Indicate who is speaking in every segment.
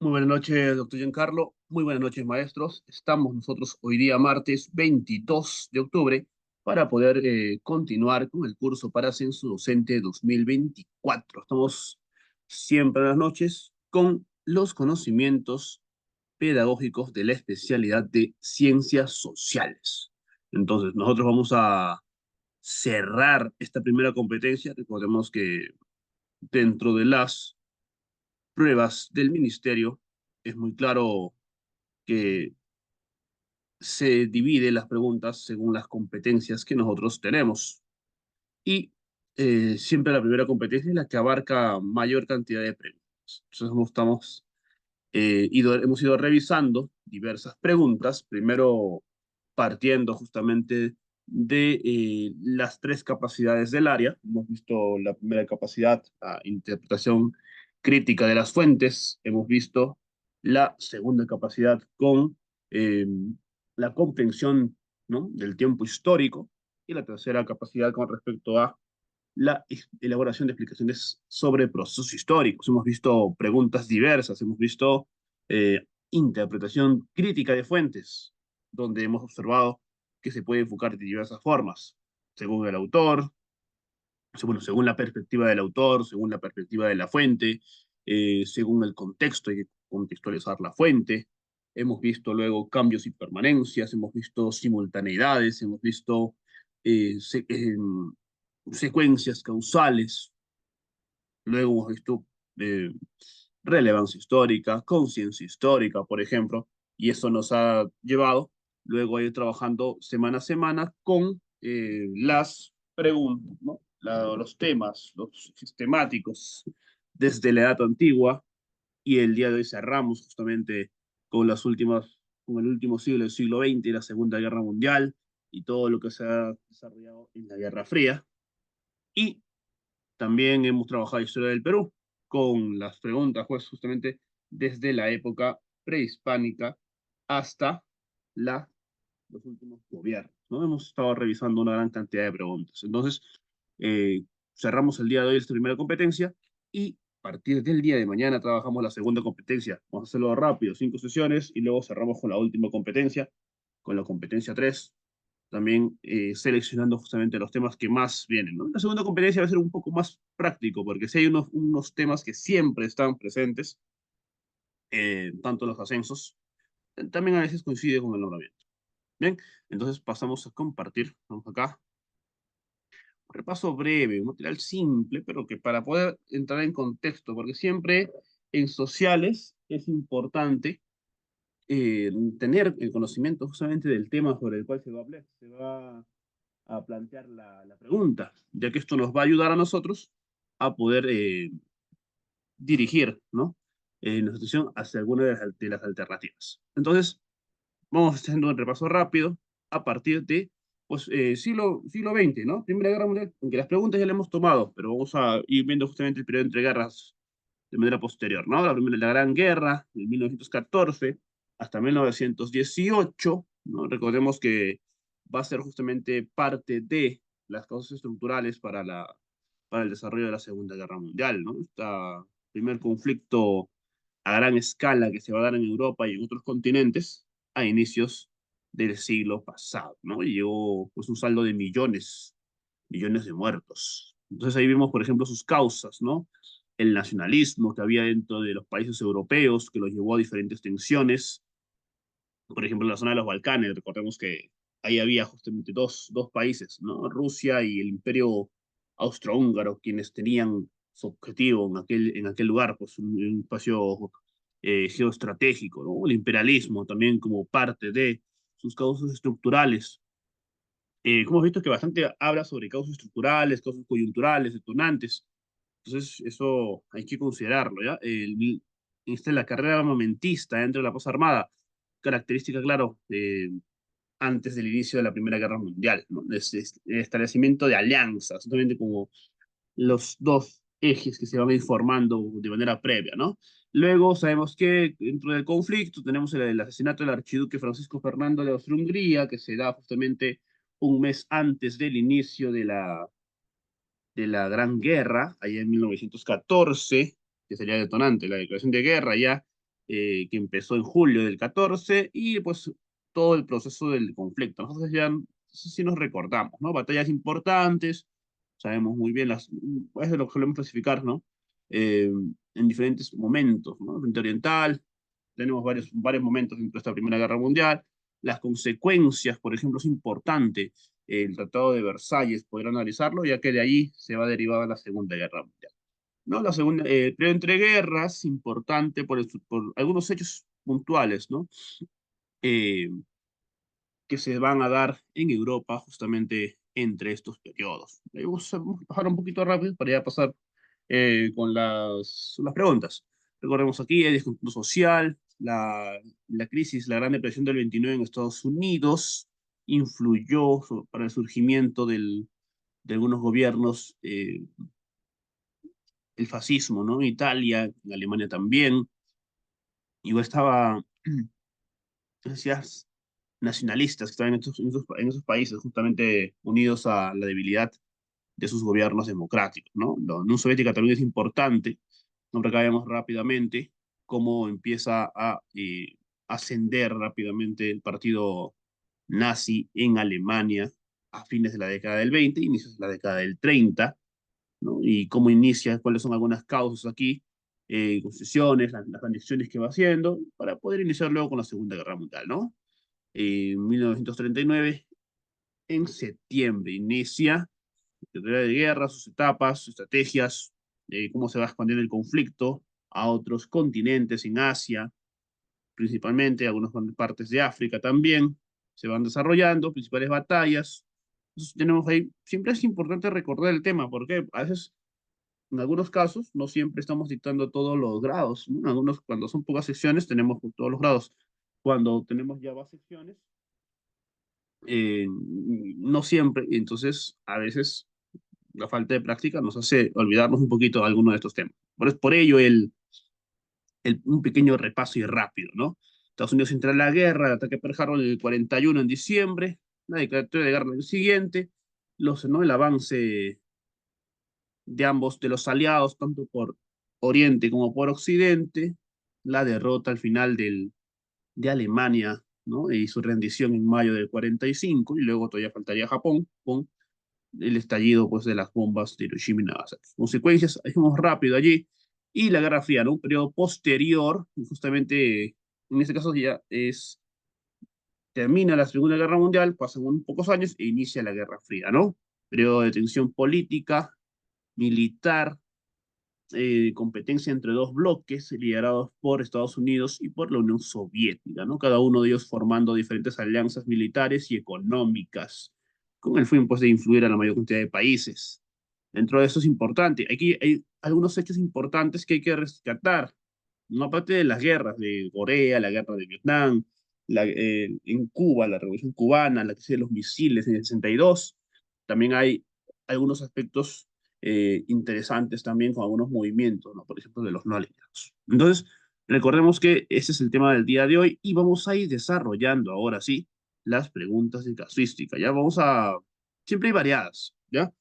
Speaker 1: Muy buenas noches, doctor Giancarlo. Muy buenas noches, maestros. Estamos nosotros hoy día, martes 22 de octubre, para poder continuar con el curso para Ascenso Docente 2024. Estamos siempre en las noches con los conocimientos pedagógicos de la especialidad de Ciencias Sociales. Entonces, nosotros vamos a cerrar esta primera competencia. Recordemos que dentro de las pruebas del ministerio es muy claro que se divide las preguntas según las competencias que nosotros tenemos. Y siempre la primera competencia es la que abarca mayor cantidad de preguntas. Entonces hemos ido revisando diversas preguntas, primero partiendo justamente de las tres capacidades del área. Hemos visto la primera capacidad, la interpretación crítica de las fuentes. Hemos visto la segunda capacidad con eh, la comprensión, ¿no?, del tiempo histórico, y la tercera capacidad con respecto a la elaboración de explicaciones sobre procesos históricos. Hemos visto preguntas diversas, hemos visto interpretación crítica de fuentes, donde hemos observado que se puede enfocar de diversas formas, según el autor, según la perspectiva del autor, según la perspectiva de la fuente, según el contexto, hay que contextualizar la fuente. Hemos visto luego cambios y permanencias, hemos visto simultaneidades, hemos visto secuencias causales, luego hemos visto eh, relevancia histórica, conciencia histórica, por ejemplo, y eso nos ha llevado luego a ir trabajando semana a semana con las preguntas, ¿no? Los temas, los sistemáticos desde la edad antigua, y el día de hoy cerramos justamente con con el último siglo, el siglo XX y la Segunda Guerra Mundial y todo lo que se ha desarrollado en la Guerra Fría. Y también hemos trabajado historia del Perú con las preguntas, pues justamente desde la época prehispánica hasta la, los últimos gobiernos, ¿no? Hemos estado revisando una gran cantidad de preguntas. Entonces, cerramos el día de hoy esta primera competencia y a partir del día de mañana trabajamos la segunda competencia. Vamos a hacerlo rápido, 5 sesiones, y luego cerramos con la última competencia, con la competencia 3, también seleccionando justamente los temas que más vienen, ¿no? La segunda competencia va a ser un poco más práctico, porque sí hay unos temas que siempre están presentes, tanto en los ascensos, también a veces coincide con el nombramiento. Bien, entonces pasamos a compartir. Vamos acá. Un repaso breve, un material simple, pero que para poder entrar en contexto, porque siempre en sociales es importante tener el conocimiento justamente del tema sobre el cual se va a hablar, se va a plantear la pregunta, ya que esto nos va a ayudar a nosotros a poder dirigir, ¿no?, nuestra atención hacia alguna de las alternativas. Entonces, vamos haciendo un repaso rápido a partir de pues, siglo XX, ¿no? Primera Guerra Mundial, aunque las preguntas ya las hemos tomado, pero vamos a ir viendo justamente el periodo entre guerras de manera posterior, ¿no? La Gran Guerra, de 1914 hasta 1918, ¿no? Recordemos que va a ser justamente parte de las causas estructurales para el desarrollo de la Segunda Guerra Mundial, ¿no? Este primer conflicto a gran escala que se va a dar en Europa y en otros continentes a inicios del siglo pasado, ¿no? Y llegó pues un saldo de millones de muertos. Entonces ahí vimos, por ejemplo, sus causas, ¿no? El nacionalismo que había dentro de los países europeos, que los llevó a diferentes tensiones. Por ejemplo, en la zona de los Balcanes, recordemos que ahí había justamente dos países, ¿no? Rusia y el Imperio Austrohúngaro, quienes tenían su objetivo en aquel lugar, pues un espacio geoestratégico, ¿no? El imperialismo también como parte de sus causas estructurales. Como hemos visto que bastante habla sobre causas estructurales, causas coyunturales, detonantes. Entonces, eso hay que considerarlo, ¿ya? Esta es la carrera armamentista dentro de la Fuerza Armada, característica, claro, antes del inicio de la Primera Guerra Mundial, ¿no? El establecimiento de alianzas, justamente como los dos ejes que se van a ir formando de manera previa, ¿no? Luego sabemos que dentro del conflicto tenemos el asesinato del archiduque Francisco Fernando de Austria-Hungría, que se da justamente un mes antes del inicio de la Gran Guerra, allá en 1914, que sería detonante, la declaración de guerra ya que empezó en julio del 14, y pues todo el proceso del conflicto. Nosotros ya sí nos recordamos, ¿no? Batallas importantes, sabemos muy bien es de lo que solemos clasificar, ¿no? En diferentes momentos, ¿no? Frente oriental, tenemos varios momentos dentro de esta Primera Guerra Mundial. Las consecuencias, por ejemplo, es importante el Tratado de Versalles, poder analizarlo, ya que de ahí se va derivada la Segunda Guerra Mundial. ¿No? La segunda, pero entre guerras, importante por algunos hechos puntuales, ¿no? Eh, que se van a dar en Europa justamente entre estos periodos. Vamos a pasar un poquito rápido para ya pasar con las preguntas. Recordemos aquí el descontento social, la crisis, la Gran Depresión del 29 en Estados Unidos influyó para el surgimiento de algunos gobiernos, el fascismo, ¿no? En Italia, en Alemania también. Igual estaba, decías, nacionalistas que estaban en esos países justamente unidos a la debilidad de sus gobiernos democráticos, ¿no? La Unión Soviética también es importante, no recabemos rápidamente cómo empieza a ascender rápidamente el partido nazi en Alemania a fines de la década del 20, inicios de la década del 30, ¿no? Y cómo inicia, cuáles son algunas causas aquí, concesiones, las anexiones que va haciendo, para poder iniciar luego con la Segunda Guerra Mundial, ¿no? En 1939, en septiembre, inicia la teoría de guerra, sus etapas, sus estrategias, cómo se va expandiendo el conflicto a otros continentes en Asia, principalmente, algunas partes de África también, se van desarrollando, principales batallas. Entonces, tenemos ahí, siempre es importante recordar el tema, porque a veces, en algunos casos, no siempre estamos dictando todos los grados, ¿no? Algunos, cuando son pocas secciones, tenemos todos los grados. Cuando tenemos ya más secciones, no siempre, entonces a veces la falta de práctica nos hace olvidarnos un poquito de alguno de estos temas. Por ello, un pequeño repaso y rápido, ¿no? Estados Unidos entra en la guerra, el ataque a Pearl Harbor el 41 en diciembre, la declaratoria de guerra el siguiente, ¿no? El avance de ambos, de los aliados, tanto por Oriente como por Occidente, la derrota al final de Alemania, ¿no? Y su rendición en mayo del 45, y luego todavía faltaría Japón, con el estallido pues, de las bombas de Hiroshima y Nagasaki. Consecuencias, dijimos rápido allí, y la Guerra Fría, ¿no? Un periodo posterior, y justamente en este caso ya termina la Segunda Guerra Mundial, pasan unos pocos años e inicia la Guerra Fría, ¿no? Periodo de tensión política, militar, competencia entre dos bloques liderados por Estados Unidos y por la Unión Soviética, ¿no? Cada uno de ellos formando diferentes alianzas militares y económicas, con el fin pues, de influir a la mayor cantidad de países. Dentro de eso es importante. Aquí hay algunos hechos importantes que hay que rescatar, no aparte de las guerras de Corea, la guerra de Vietnam, en Cuba, la Revolución Cubana, la crisis de los misiles en el 62. También hay algunos aspectos interesantes también con algunos movimientos, ¿no? Por ejemplo, de los no alineados. Entonces, recordemos que ese es el tema del día de hoy y vamos a ir desarrollando ahora sí las preguntas de casuística. Ya siempre hay variadas, ¿ya?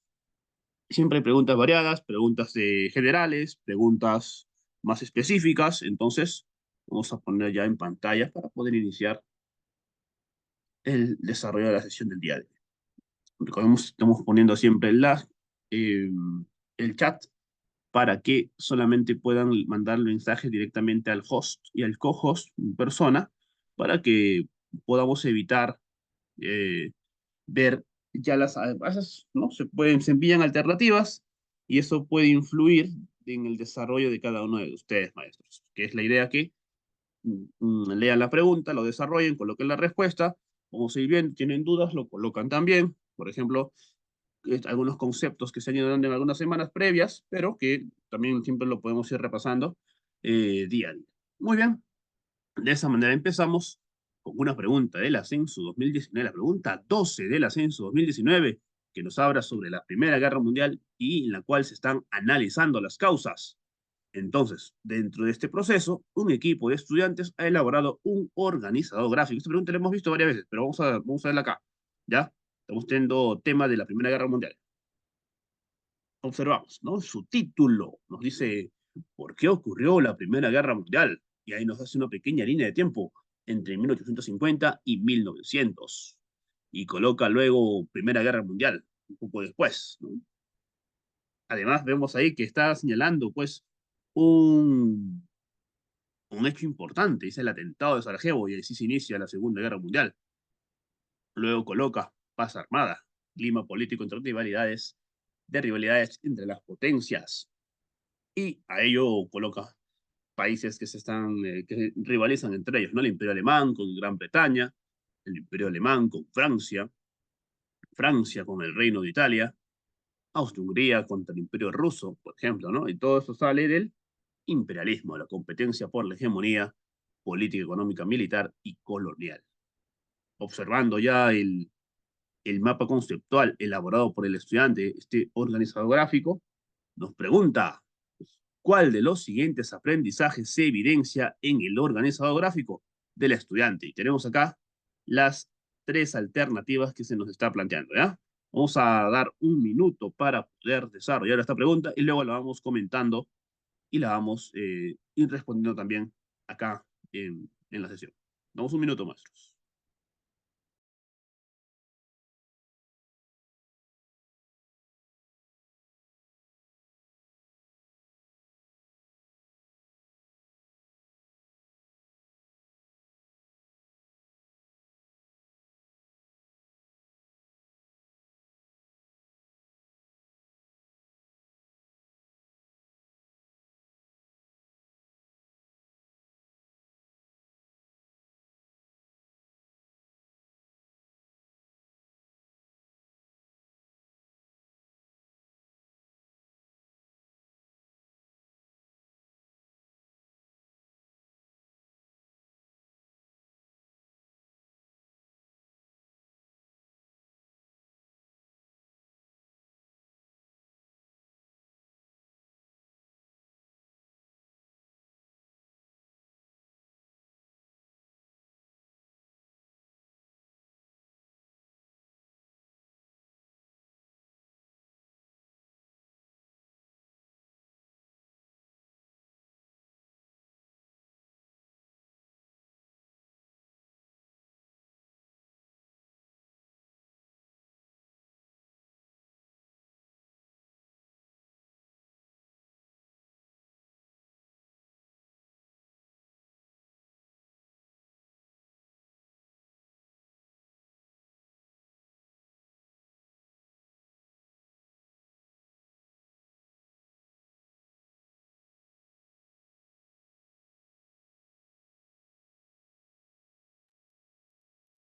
Speaker 1: Siempre hay preguntas variadas, preguntas generales, preguntas más específicas. Entonces, vamos a poner ya en pantalla para poder iniciar el desarrollo de la sesión del día de hoy. Recordemos, estamos poniendo siempre eh, el chat para que solamente puedan mandar mensajes directamente al host y al co-host en persona para que podamos evitar eh, ver ya a veces, ¿no? Se envían alternativas y eso puede influir en el desarrollo de cada uno de ustedes, maestros, que es la idea que lean la pregunta, lo desarrollen, coloquen la respuesta, vamos a ir bien, tienen dudas, lo colocan también, por ejemplo, algunos conceptos que se han ido dando en algunas semanas previas, pero que también siempre lo podemos ir repasando día a día. Muy bien, de esa manera empezamos con una pregunta del Ascenso 2019, la pregunta 12 del Ascenso 2019, que nos habla sobre la Primera Guerra Mundial y en la cual se están analizando las causas. Entonces, dentro de este proceso, un equipo de estudiantes ha elaborado un organizador gráfico. Esta pregunta la hemos visto varias veces, pero vamos a verla acá. ¿Ya? Estamos teniendo tema de la Primera Guerra Mundial. Observamos, ¿no? Su título nos dice, ¿por qué ocurrió la Primera Guerra Mundial? Y ahí nos hace una pequeña línea de tiempo entre 1850 y 1900. Y coloca luego Primera Guerra Mundial, un poco después, ¿no? Además, vemos ahí que está señalando, pues, un, un hecho importante, es el atentado de Sarajevo, y así se inicia la Segunda Guerra Mundial. Luego coloca paz armada, clima político entre rivalidades entre las potencias. Y a ello coloca países que rivalizan entre ellos, ¿no? El Imperio Alemán con Gran Bretaña, el Imperio Alemán con Francia, Francia con el Reino de Italia, Austria-Hungría contra el Imperio Ruso, por ejemplo, ¿no? Y todo eso sale del imperialismo, la competencia por la hegemonía política, económica, militar y colonial. Observando ya el mapa conceptual elaborado por el estudiante, este organizador gráfico, nos pregunta, ¿cuál de los siguientes aprendizajes se evidencia en el organizador gráfico del estudiante? Y tenemos acá las tres alternativas que se nos está planteando, ¿ya? Vamos a dar un minuto para poder desarrollar esta pregunta y luego la vamos comentando y la vamos ir respondiendo también acá en la sesión. Damos un minuto, maestros.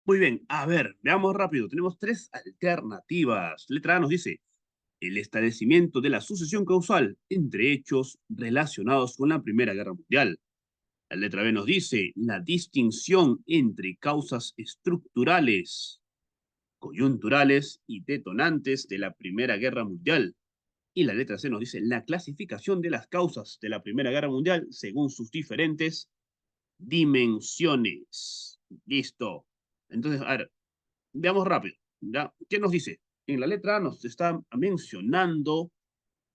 Speaker 1: Muy bien, a ver, veamos rápido. Tenemos tres alternativas. Letra A nos dice el establecimiento de la sucesión causal entre hechos relacionados con la Primera Guerra Mundial. La letra B nos dice la distinción entre causas estructurales, coyunturales y detonantes de la Primera Guerra Mundial. Y la letra C nos dice la clasificación de las causas de la Primera Guerra Mundial según sus diferentes dimensiones. Listo. Entonces, a ver, veamos rápido. ¿Ya? ¿Qué nos dice? En la letra A nos está mencionando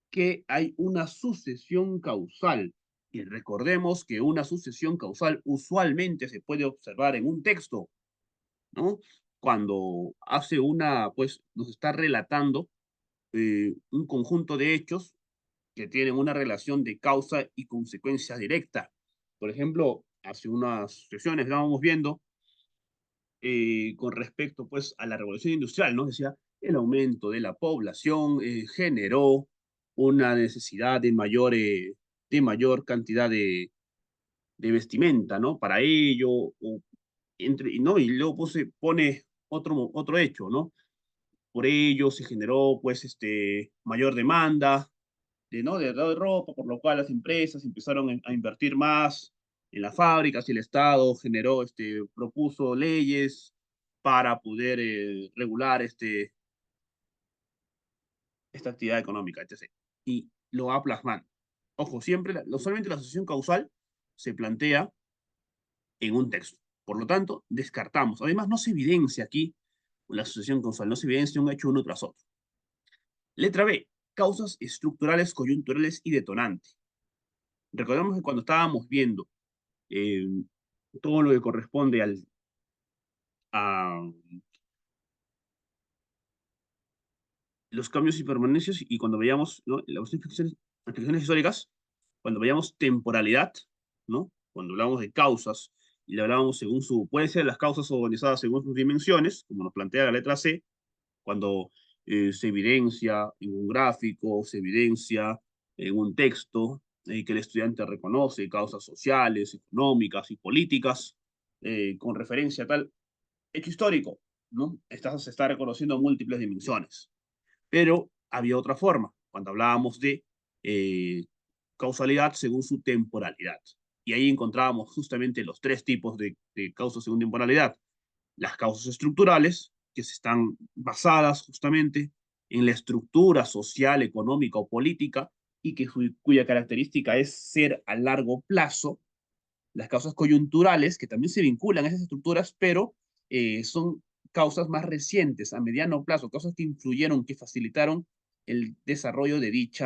Speaker 1: que hay una sucesión causal. Y recordemos que una sucesión causal usualmente se puede observar en un texto, ¿no? Cuando hace pues nos está relatando un conjunto de hechos que tienen una relación de causa y consecuencia directa. Por ejemplo, hace unas sesiones estábamos viendo con respecto pues a la revolución industrial, ¿no? Decía, el aumento de la población generó una necesidad de mayor cantidad de vestimenta, ¿no? Para ello, ¿no? Y luego pues, se pone otro hecho, ¿no? Por ello se generó pues mayor demanda ¿no? De ropa, por lo cual las empresas empezaron a invertir más en las fábricas y el Estado propuso leyes para poder regular esta actividad económica, etc. Y lo va plasmando. Ojo, siempre, solamente la asociación causal se plantea en un texto. Por lo tanto, descartamos. Además, no se evidencia aquí la asociación causal, no se evidencia un hecho uno tras otro. Letra B, causas estructurales, coyunturales y detonantes. Recordemos que cuando estábamos viendo eh, todo lo que corresponde a los cambios y permanencias, y cuando veamos, ¿no? Las ficciones históricas, cuando veamos temporalidad, ¿no? Cuando hablamos de causas, y le hablábamos según puede ser las causas organizadas según sus dimensiones, como nos plantea la letra C, cuando se evidencia en un gráfico, se evidencia en un texto, que el estudiante reconoce causas sociales, económicas y políticas, con referencia a tal hecho histórico, ¿no? Se está reconociendo múltiples dimensiones. Pero había otra forma, cuando hablábamos de eh, causalidad según su temporalidad. Y ahí encontrábamos justamente los tres tipos de causas según temporalidad. Las causas estructurales, que se están basadas justamente en la estructura social, económica o política, y cuya característica es ser a largo plazo. Las causas coyunturales, que también se vinculan a esas estructuras, pero son causas más recientes, a mediano plazo, causas que influyeron, que facilitaron el desarrollo de dicho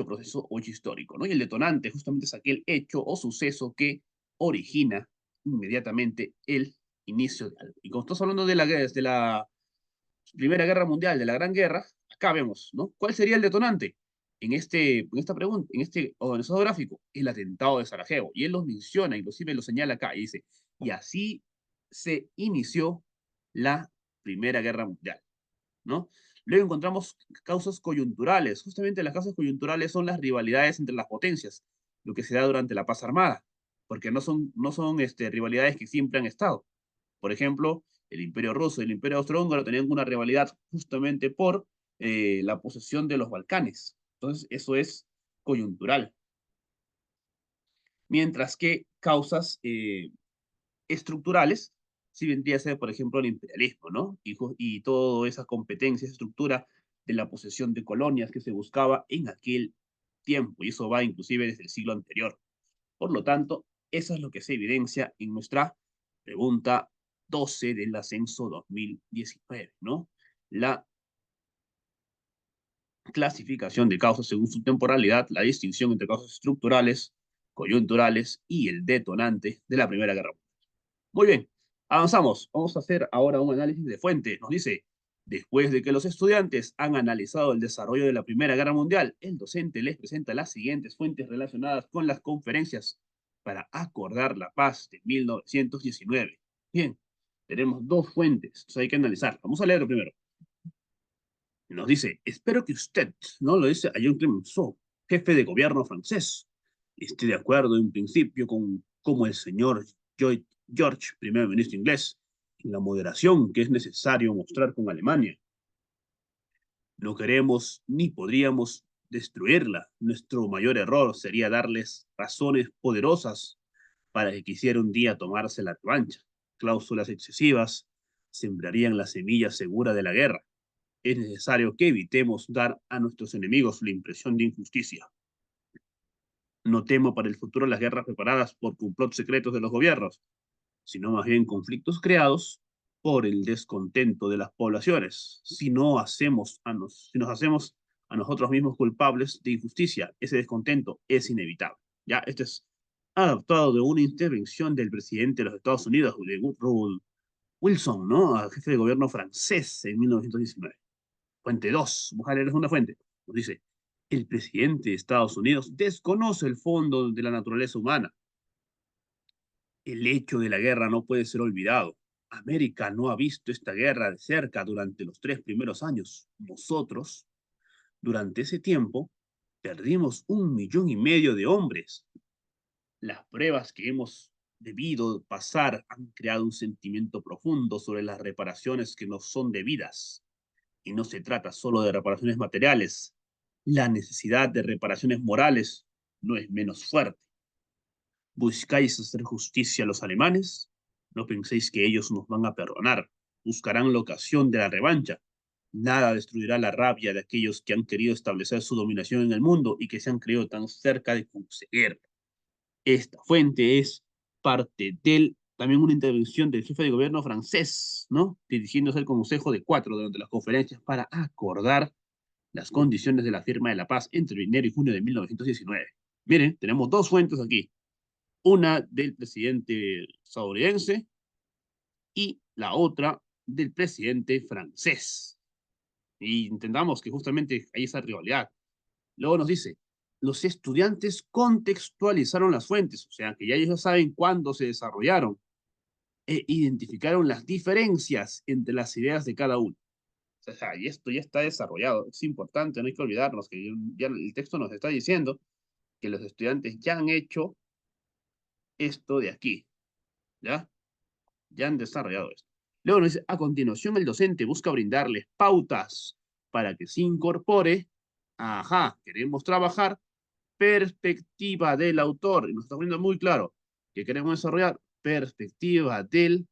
Speaker 1: proceso o hecho histórico, ¿no? Y el detonante justamente es aquel hecho o suceso que origina inmediatamente el inicio de algo. Y como estamos hablando de la Primera Guerra Mundial, de la Gran Guerra, acá vemos, ¿no? ¿Cuál sería el detonante? En esta pregunta, en ese gráfico, el atentado de Sarajevo. Y él los menciona, inclusive lo señala acá, y dice, y así se inició la Primera Guerra Mundial, ¿no? Luego encontramos causas coyunturales. Justamente las causas coyunturales son las rivalidades entre las potencias, lo que se da durante la paz armada, porque no son rivalidades que siempre han estado. Por ejemplo, el Imperio Ruso y el Imperio Austrohúngaro tenían una rivalidad justamente por la posesión de los Balcanes. Entonces, eso es coyuntural. Mientras que causas estructurales, sí vendría a ser, por ejemplo, el imperialismo, ¿no? Y toda esa competencia, esa estructura de la posesión de colonias que se buscaba en aquel tiempo, y eso va inclusive desde el siglo anterior. Por lo tanto, eso es lo que se evidencia en nuestra pregunta 12 del ascenso 2019, ¿no? La clasificación de causas según su temporalidad, la distinción entre causas estructurales, coyunturales y el detonante de la Primera Guerra Mundial. Muy bien, avanzamos. Vamos a hacer ahora un análisis de fuente. Nos dice, después de que los estudiantes han analizado el desarrollo de la Primera Guerra Mundial, el docente les presenta las siguientes fuentes relacionadas con las conferencias para acordar la paz de 1919. Bien, tenemos dos fuentes, entonces hay que analizar. Vamos a leerlo primero. Nos dice, espero que usted, ¿no? Lo dice a Jean Clemenceau, jefe de gobierno francés, esté de acuerdo en principio con como el señor George, primer ministro inglés, en la moderación que es necesario mostrar con Alemania. No queremos ni podríamos destruirla. Nuestro mayor error sería darles razones poderosas para que quisiera un día tomarse la revancha. Cláusulas excesivas sembrarían la semilla segura de la guerra. Es necesario que evitemos dar a nuestros enemigos la impresión de injusticia. No temo para el futuro las guerras preparadas por complots secretos de los gobiernos, sino más bien conflictos creados por el descontento de las poblaciones. Si nos hacemos a nosotros mismos culpables de injusticia, ese descontento es inevitable. Ya, este es adaptado de una intervención del presidente de los Estados Unidos, de Woodrow Wilson, ¿no? Al jefe de gobierno francés en 1919. Fuente 2, vamos a leer una fuente. Nos dice, el presidente de Estados Unidos desconoce el fondo de la naturaleza humana. El hecho de la guerra no puede ser olvidado. América no ha visto esta guerra de cerca durante los 3 primeros años. Nosotros, durante ese tiempo, perdimos 1,5 millones de hombres. Las pruebas que hemos debido pasar han creado un sentimiento profundo sobre las reparaciones que nos son debidas. Y no se trata solo de reparaciones materiales. La necesidad de reparaciones morales no es menos fuerte. ¿Buscáis hacer justicia a los alemanes? No penséis que ellos nos van a perdonar. Buscarán la ocasión de la revancha. Nada destruirá la rabia de aquellos que han querido establecer su dominación en el mundo y que se han creído tan cerca de conseguirlo. Esta fuente es parte del, también una intervención del jefe de gobierno francés, ¿no? Dirigiéndose al Consejo de Cuatro durante las conferencias para acordar las condiciones de la firma de la paz entre enero y junio de 1919. Miren, tenemos dos fuentes aquí. Una del presidente estadounidense y la otra del presidente francés. Y intentamos que justamente hay esa rivalidad. Luego nos dice, los estudiantes contextualizaron las fuentes, o sea, que ya ellos saben cuándo se desarrollaron e identificaron las diferencias entre las ideas de cada uno. O sea, y esto ya está desarrollado. Es importante, no hay que olvidarnos que ya el texto nos está diciendo que los estudiantes ya han hecho esto de aquí, ¿ya? Ya han desarrollado esto. Luego nos dice, a continuación el docente busca brindarles pautas para que se incorpore. Ajá, queremos trabajar perspectiva del autor. Y nos está poniendo muy claro que queremos desarrollar perspectiva del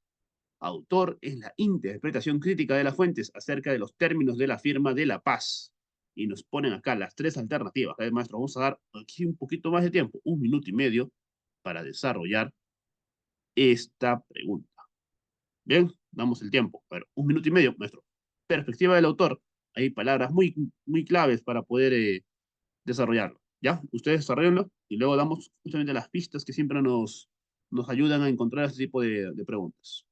Speaker 1: autor en la interpretación crítica de las fuentes acerca de los términos de la firma de la paz. Y nos ponen acá las tres alternativas. A ver, maestro, vamos a dar aquí un poquito más de tiempo, 1 minuto y medio, para desarrollar esta pregunta. Bien, damos el tiempo. A ver, 1 minuto y medio, maestro. Perspectiva del autor. Hay palabras muy claves para poder desarrollarlo. ¿Ya? Ustedes desarrollenlo y luego damos justamente las pistas que siempre nos ayudan a encontrar este tipo de preguntas.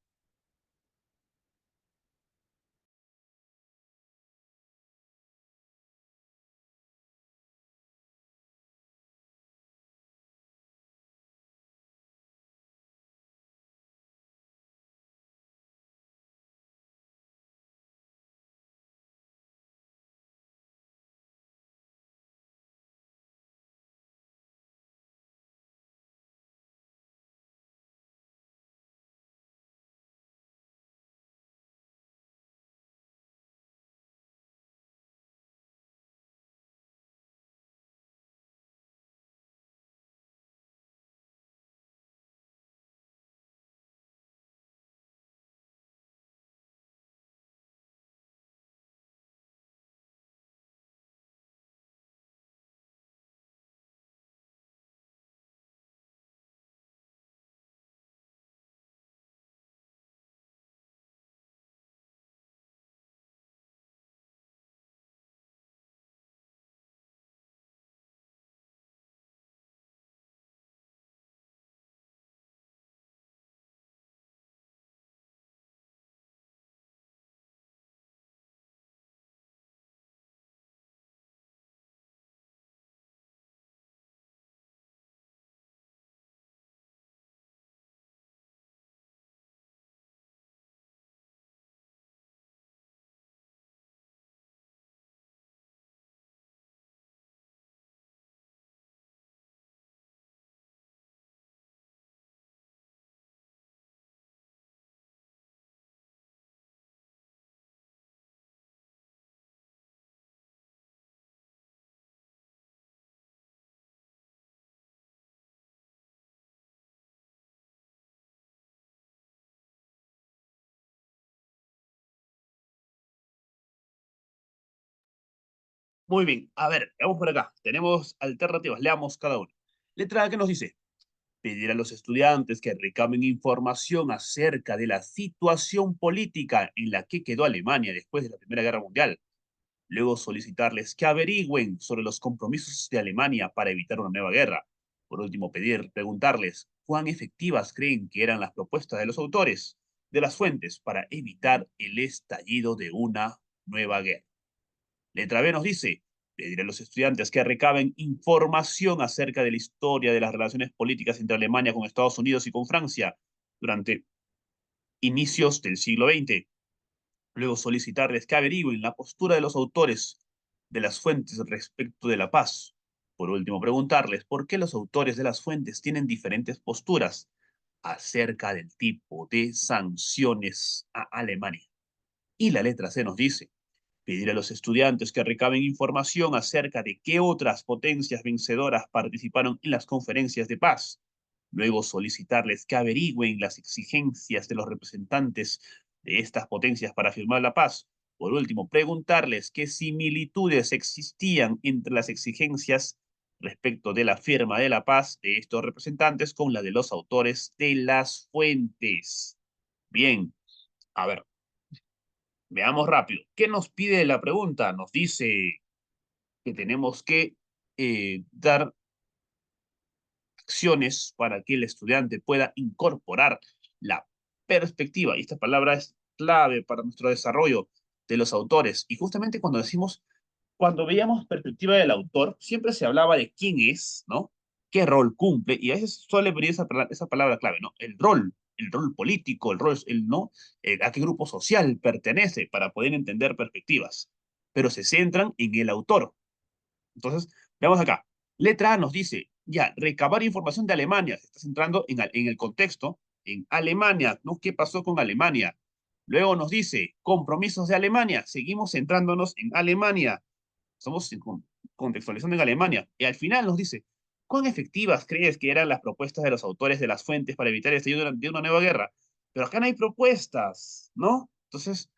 Speaker 1: Muy bien, a ver, vamos por acá. Tenemos alternativas, leamos cada una. Letra A, ¿qué nos dice? Pedir a los estudiantes que recaben información acerca de la situación política en la que quedó Alemania después de la Primera Guerra Mundial. Luego solicitarles que averigüen sobre los compromisos de Alemania para evitar una nueva guerra. Por último, preguntarles cuán efectivas creen que eran las propuestas de los autores de las fuentes para evitar el estallido de una nueva guerra. Letra B nos dice, pedir a los estudiantes que recaben información acerca de la historia de las relaciones políticas entre Alemania con Estados Unidos y con Francia durante inicios del siglo XX. Luego solicitarles que averigüen la postura de los autores de las fuentes respecto de la paz. Por último, preguntarles por qué los autores de las fuentes tienen diferentes posturas acerca del tipo de sanciones a Alemania. Y la letra C nos dice, pedir a los estudiantes que recaben información acerca de qué otras potencias vencedoras participaron en las conferencias de paz. Luego solicitarles que averigüen las exigencias de los representantes de estas potencias para firmar la paz. Por último, preguntarles qué similitudes existían entre las exigencias respecto de la firma de la paz de estos representantes con la de los autores de las fuentes. Bien, a ver, veamos rápido. ¿Qué nos pide la pregunta? Nos dice que tenemos que dar acciones para que el estudiante pueda incorporar la perspectiva. Y esta palabra es clave para nuestro desarrollo de los autores. Y justamente cuando veíamos perspectiva del autor, siempre se hablaba de quién es, ¿no? ¿Qué rol cumple? Y a veces suele venir esa palabra clave, ¿no? El rol político, ¿no? A qué grupo social pertenece para poder entender perspectivas. Pero se centran en el autor. Entonces, veamos acá. Letra A nos dice, ya, recabar información de Alemania. Se está centrando en el contexto, en Alemania, ¿no? ¿Qué pasó con Alemania? Luego nos dice, compromisos de Alemania. Seguimos centrándonos en Alemania. Estamos contextualizando en Alemania. Y al final nos dice, ¿cuán efectivas crees que eran las propuestas de los autores de las fuentes para evitar el estallido de una nueva guerra? Pero acá no hay propuestas, ¿no? Entonces,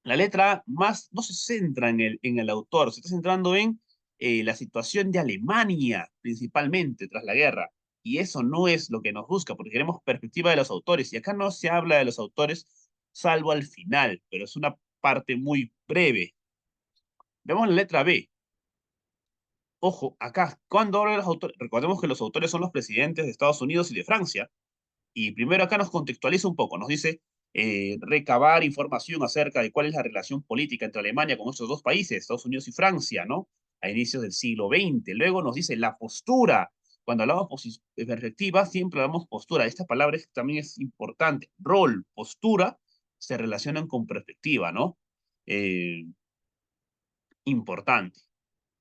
Speaker 1: la letra más no se centra en el autor, se está centrando en la situación de Alemania, principalmente tras la guerra. Y eso no es lo que nos busca, porque queremos perspectiva de los autores. Y acá no se habla de los autores, salvo al final, pero es una parte muy breve. Vemos la letra B. Ojo, acá, cuando habla de los autores, recordemos que los autores son los presidentes de Estados Unidos y de Francia. Y primero acá nos contextualiza un poco, nos dice recabar información acerca de cuál es la relación política entre Alemania con estos dos países, Estados Unidos y Francia, ¿no? A inicios del siglo XX. Luego nos dice la postura. Cuando hablamos de perspectiva, siempre hablamos postura. Esta palabra también es importante. Rol, postura, se relacionan con perspectiva, ¿no? Eh, Importante.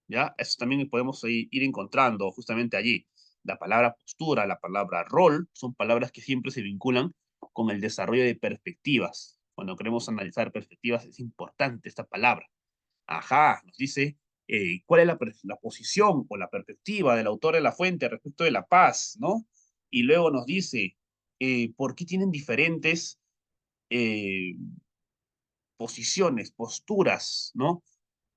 Speaker 1: ¿Ya? Eso también podemos ir encontrando justamente allí. La palabra postura, la palabra rol, son palabras que siempre se vinculan con el desarrollo de perspectivas. Cuando queremos analizar perspectivas es importante esta palabra. Ajá, nos dice cuál es la posición o la perspectiva del autor de la fuente respecto de la paz, ¿no? Y luego nos dice por qué tienen diferentes eh, posiciones, posturas, ¿no?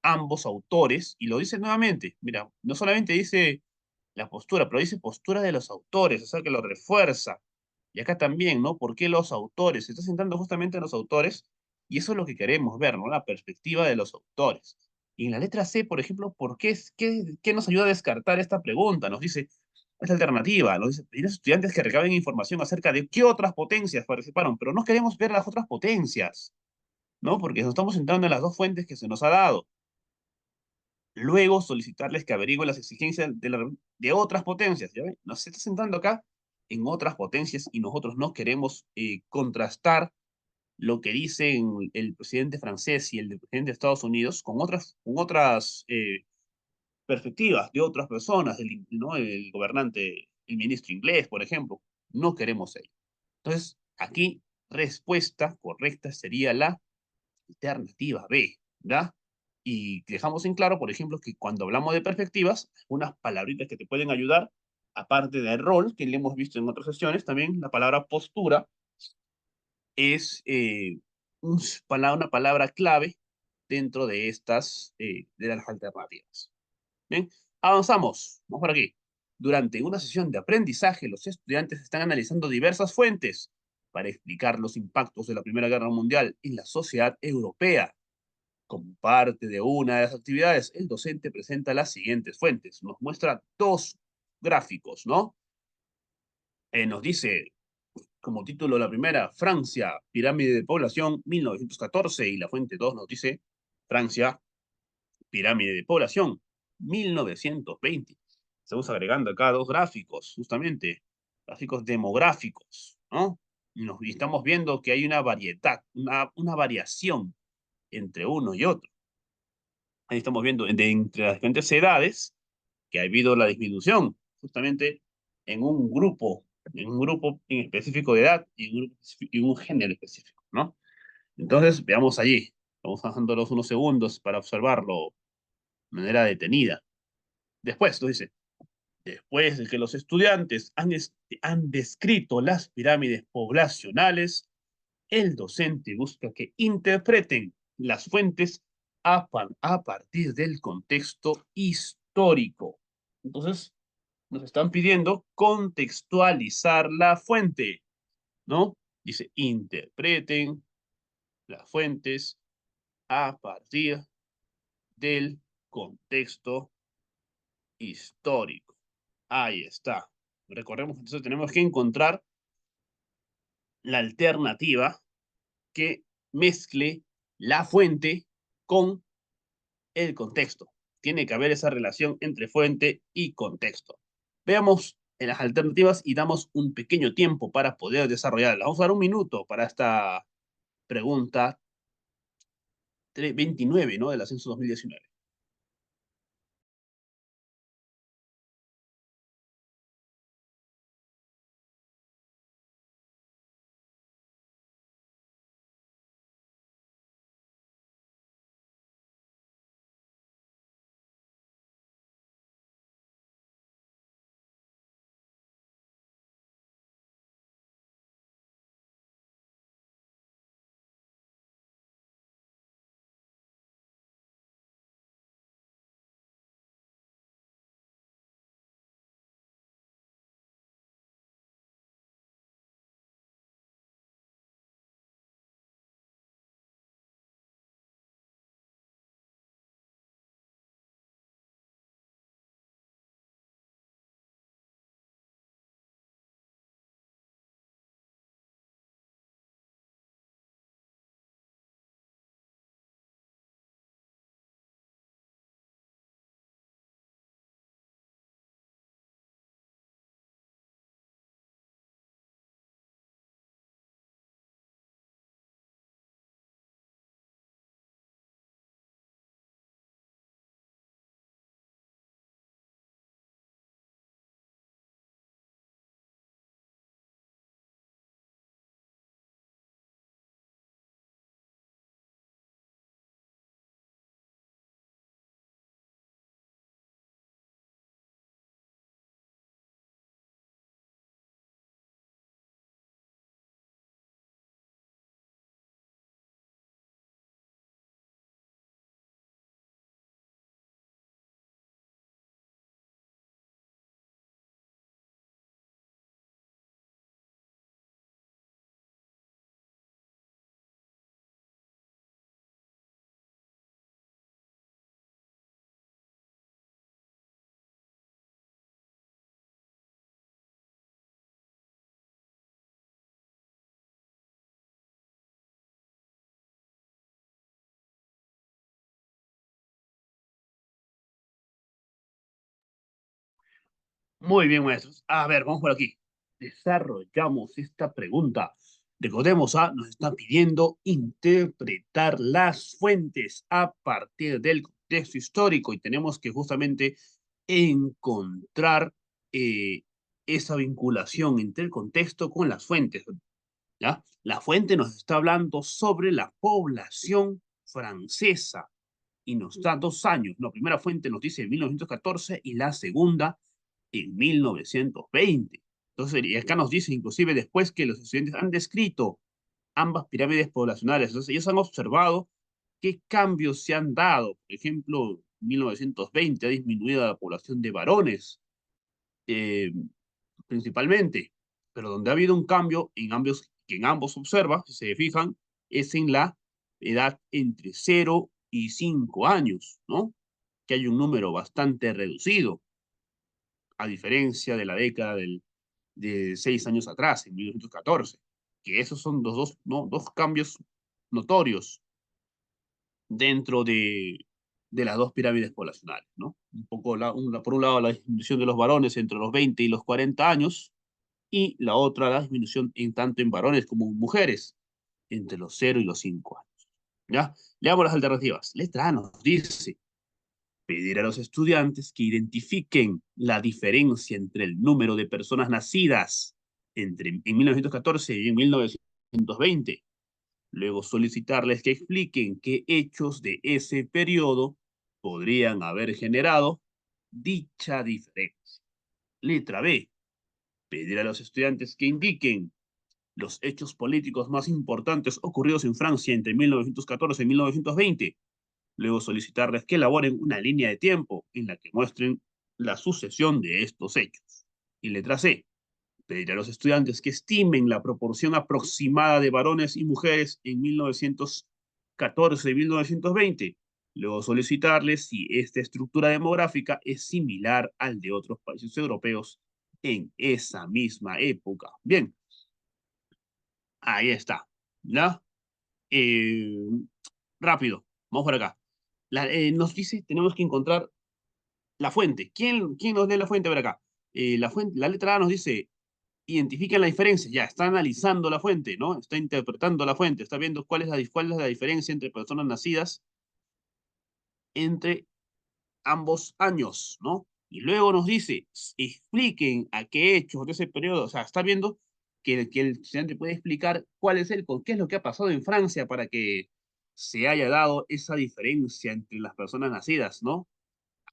Speaker 1: Ambos autores, y lo dice nuevamente, mira, no solamente dice la postura, pero dice postura de los autores, o sea que lo refuerza. Y acá también, ¿no? ¿Por qué los autores? Se está centrando justamente en los autores, y eso es lo que queremos ver, ¿no? La perspectiva de los autores. Y en la letra C, por ejemplo, ¿qué nos ayuda a descartar esta pregunta? Nos dice, esta alternativa, nos dice, pedir a los estudiantes que recaben información acerca de qué otras potencias participaron, pero no queremos ver las otras potencias, ¿no? Porque nos estamos centrando en las dos fuentes que se nos ha dado. Luego solicitarles que averigüen las exigencias de otras potencias. ¿Ya ven? Nos está centrando acá en otras potencias y nosotros no queremos contrastar lo que dicen el presidente francés y el presidente de Estados Unidos con otras perspectivas de otras personas, ¿no? El gobernante, el ministro inglés, por ejemplo. No queremos ello. Entonces, aquí respuesta correcta sería la alternativa B, ¿ya? Y dejamos en claro, por ejemplo, que cuando hablamos de perspectivas, unas palabritas que te pueden ayudar, aparte de rol, que le hemos visto en otras sesiones, también la palabra postura es una palabra clave dentro de de las alternativas. Bien, avanzamos. Vamos por aquí. Durante una sesión de aprendizaje, los estudiantes están analizando diversas fuentes para explicar los impactos de la Primera Guerra Mundial en la sociedad europea. Como parte de una de las actividades, el docente presenta las siguientes fuentes. Nos muestra dos gráficos, ¿no? Nos dice, como título la primera, Francia, pirámide de población 1914, y la fuente 2 nos dice, Francia, pirámide de población 1920. Estamos agregando acá dos gráficos, justamente, gráficos demográficos, ¿no? Y estamos viendo que hay una variedad, una variación entre uno y otro. Ahí estamos viendo entre las diferentes edades que ha habido la disminución, justamente en un grupo en específico de edad y un género específico, ¿no? Entonces, veamos allí. Vamos bajándolos unos segundos para observarlo de manera detenida. Después, nos dice, después de que los estudiantes han descrito las pirámides poblacionales, el docente busca que interpreten las fuentes a partir del contexto histórico. Entonces, nos están pidiendo contextualizar la fuente, ¿no? Dice, interpreten las fuentes a partir del contexto histórico. Ahí está. Recordemos, entonces tenemos que encontrar la alternativa que mezcle la fuente con el contexto. Tiene que haber esa relación entre fuente y contexto. Veamos en las alternativas y damos un pequeño tiempo para poder desarrollarla. Vamos a dar un minuto para esta pregunta 29, ¿no? Del ascenso 2019. Muy bien, maestros. A ver, vamos por aquí. Desarrollamos esta pregunta. Recordemos, nos están pidiendo interpretar las fuentes a partir del contexto histórico y tenemos que justamente encontrar eh, esa vinculación entre el contexto con las fuentes, ¿ya? La fuente nos está hablando sobre la población francesa y nos da 2 años. La primera fuente nos dice en 1914 y la segunda en 1920. Entonces, y acá nos dice inclusive después que los estudiantes han descrito ambas pirámides poblacionales. Entonces, ellos han observado qué cambios se han dado. Por ejemplo, en 1920 ha disminuido la población de varones, eh, principalmente, pero donde ha habido un cambio que en ambos observa, si se fijan, es en la edad entre 0 y 5 años, ¿no? Que hay un número bastante reducido, a diferencia de la década de 6 años atrás, en 1914, que esos son ¿no? Dos cambios notorios dentro de las dos pirámides poblacionales, ¿no? Un poco, por un lado, la disminución de los varones entre los 20 y los 40 años, y la otra, la disminución en tanto en varones como en mujeres, entre los 0 y los 5 años. ¿Ya? Leamos las alternativas. Letra A nos dice, pedir a los estudiantes que identifiquen la diferencia entre el número de personas nacidas en 1914 y en 1920. Luego solicitarles que expliquen qué hechos de ese periodo podrían haber generado dicha diferencia. Letra B. Pedir a los estudiantes que indiquen los hechos políticos más importantes ocurridos en Francia entre 1914 y 1920. Luego solicitarles que elaboren una línea de tiempo en la que muestren la sucesión de estos hechos. Y letra C. Pedir a los estudiantes que estimen la proporción aproximada de varones y mujeres en 1914 y 1920. Luego solicitarles si esta estructura demográfica es similar al de otros países europeos en esa misma época. Bien, ahí está, ¿ya? Eh, rápido, vamos por acá. Nos dice, tenemos que encontrar la fuente. ¿Quién nos lee la fuente por acá? La letra A nos dice, identifiquen la diferencia. Ya, está analizando la fuente, ¿no? Está interpretando la fuente, está viendo cuál es la diferencia entre personas nacidas entre ambos años, ¿no? Y luego nos dice, expliquen a qué hechos de ese periodo, o sea, está viendo que el estudiante puede explicar qué es lo que ha pasado en Francia para que se haya dado esa diferencia entre las personas nacidas, ¿no?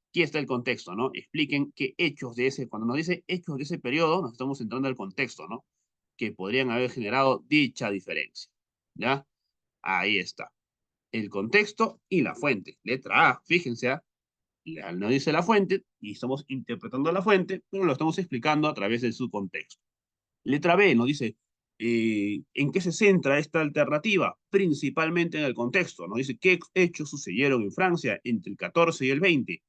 Speaker 1: Aquí está el contexto, ¿no? Expliquen qué hechos de ese, cuando nos dice hechos de ese periodo, nos estamos entrando al contexto, ¿no? Que podrían haber generado dicha diferencia, ¿ya? Ahí está. El contexto y la fuente. Letra A, fíjense, ¿ah? No dice la fuente y estamos interpretando la fuente, pero lo estamos explicando a través de su contexto. Letra B nos dice, ¿en qué se centra esta alternativa? Principalmente en el contexto. Nos dice, ¿qué hechos sucedieron en Francia entre el 14 y el 20?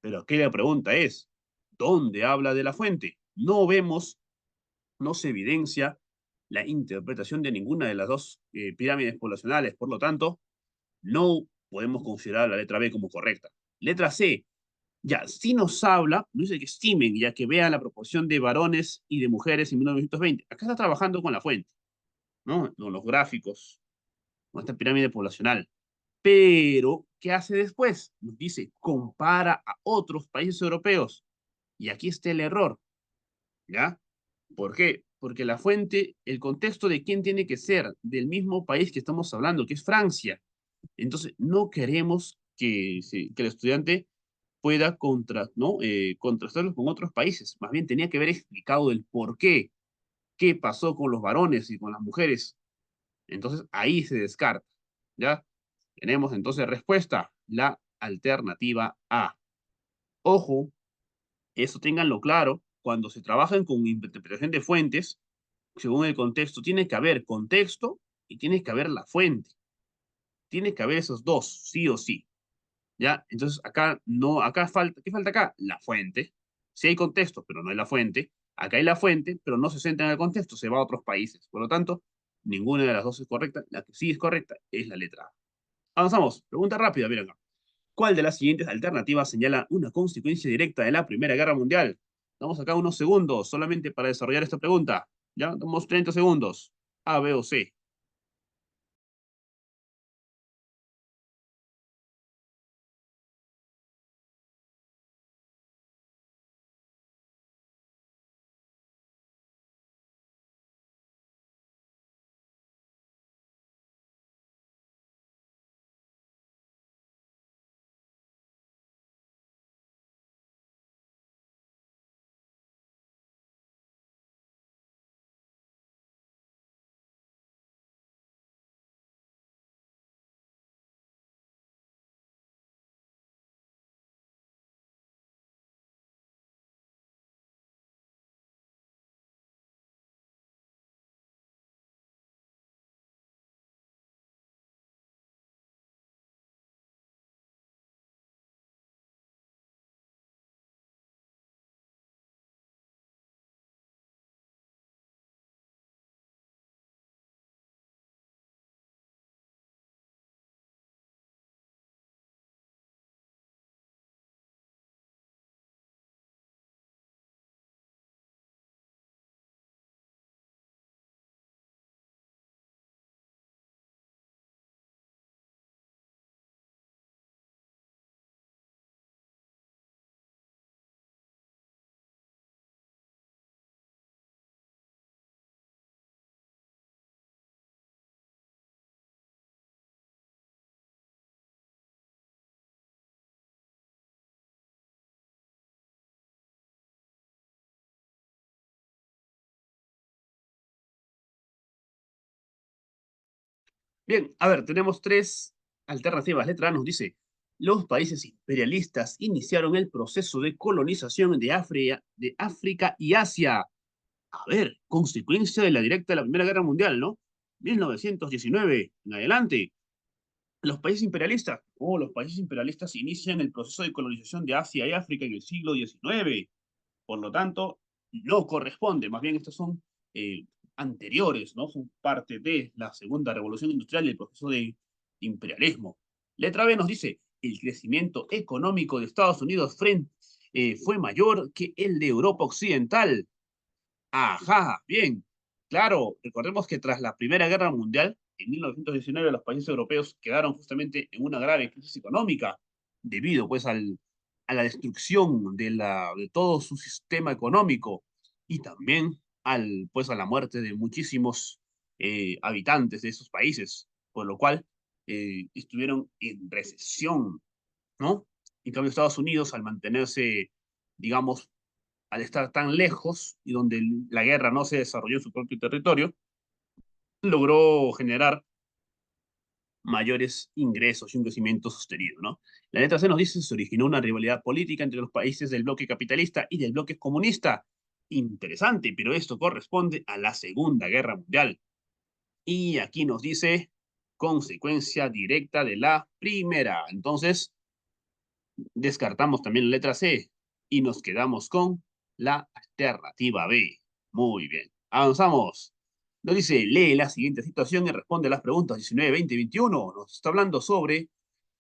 Speaker 1: Pero aquí la pregunta es, ¿dónde habla de la fuente? No vemos, no se evidencia la interpretación de ninguna de las dos pirámides poblacionales, por lo tanto, no podemos considerar la letra B como correcta. Letra C, ya, sí nos habla, no dice que estimen, ya que vean la proporción de varones y de mujeres en 1920. Acá está trabajando con la fuente, ¿no? Con los gráficos, con esta pirámide poblacional. Pero, ¿qué hace después? Nos dice, compara a otros países europeos. Y aquí está el error, ¿ya? ¿Por qué? Porque la fuente, el contexto de quién tiene que ser del mismo país que estamos hablando, que es Francia. Entonces, no queremos que el estudiante pueda ¿no? Contrastarlos con otros países. Más bien tenía que haber explicado el por qué, qué pasó con los varones y con las mujeres. Entonces ahí se descarta. ¿Ya? Tenemos entonces respuesta, la alternativa A. Ojo, eso ténganlo claro, cuando se trabajan con interpretación de fuentes, según el contexto, tiene que haber contexto y tiene que haber la fuente. Tiene que haber esos dos, sí o sí. ¿Ya? Entonces acá no, acá falta, ¿qué falta acá? La fuente. Sí hay contexto, pero no hay la fuente. Acá hay la fuente, pero no se centra en el contexto, se va a otros países. Por lo tanto, ninguna de las dos es correcta. La que sí es correcta es la letra A. Avanzamos. Pregunta rápida, miren acá. ¿Cuál de las siguientes alternativas señala una consecuencia directa de la Primera Guerra Mundial? Damos acá unos segundos solamente para desarrollar esta pregunta. Ya, damos 30 segundos. A, B o C. Bien, a ver, tenemos tres alternativas. Letra A nos dice, los países imperialistas iniciaron el proceso de colonización de África y Asia. A ver, consecuencia de la directa de la Primera Guerra Mundial, ¿no? 1919 en adelante. Los países imperialistas, los países imperialistas inician el proceso de colonización de Asia y África en el siglo XIX. Por lo tanto, no corresponde, más bien estos son eh, anteriores, ¿no? Son parte de la segunda revolución industrial y el proceso de imperialismo. Letra B nos dice, el crecimiento económico de Estados Unidos fue mayor que el de Europa Occidental. Ajá, bien. Claro, recordemos que tras la Primera Guerra Mundial, en 1919 los países europeos quedaron justamente en una grave crisis económica debido pues a la destrucción de todo su sistema económico y también pues, a la muerte de muchísimos habitantes de esos países, por lo cual estuvieron en recesión, ¿no? En cambio, Estados Unidos, al mantenerse, digamos, al estar tan lejos y donde la guerra no se desarrolló en su propio territorio, logró generar mayores ingresos y un crecimiento sostenido, ¿no? La letra C nos dice se originó una rivalidad política entre los países del bloque capitalista y del bloque comunista. Interesante, pero esto corresponde a la Segunda Guerra Mundial. Y aquí nos dice consecuencia directa de la primera. Entonces, descartamos también la letra C y nos quedamos con la alternativa B. Muy bien. Avanzamos. Nos dice, lee la siguiente situación y responde a las preguntas 19, 20 y 21. Nos está hablando sobre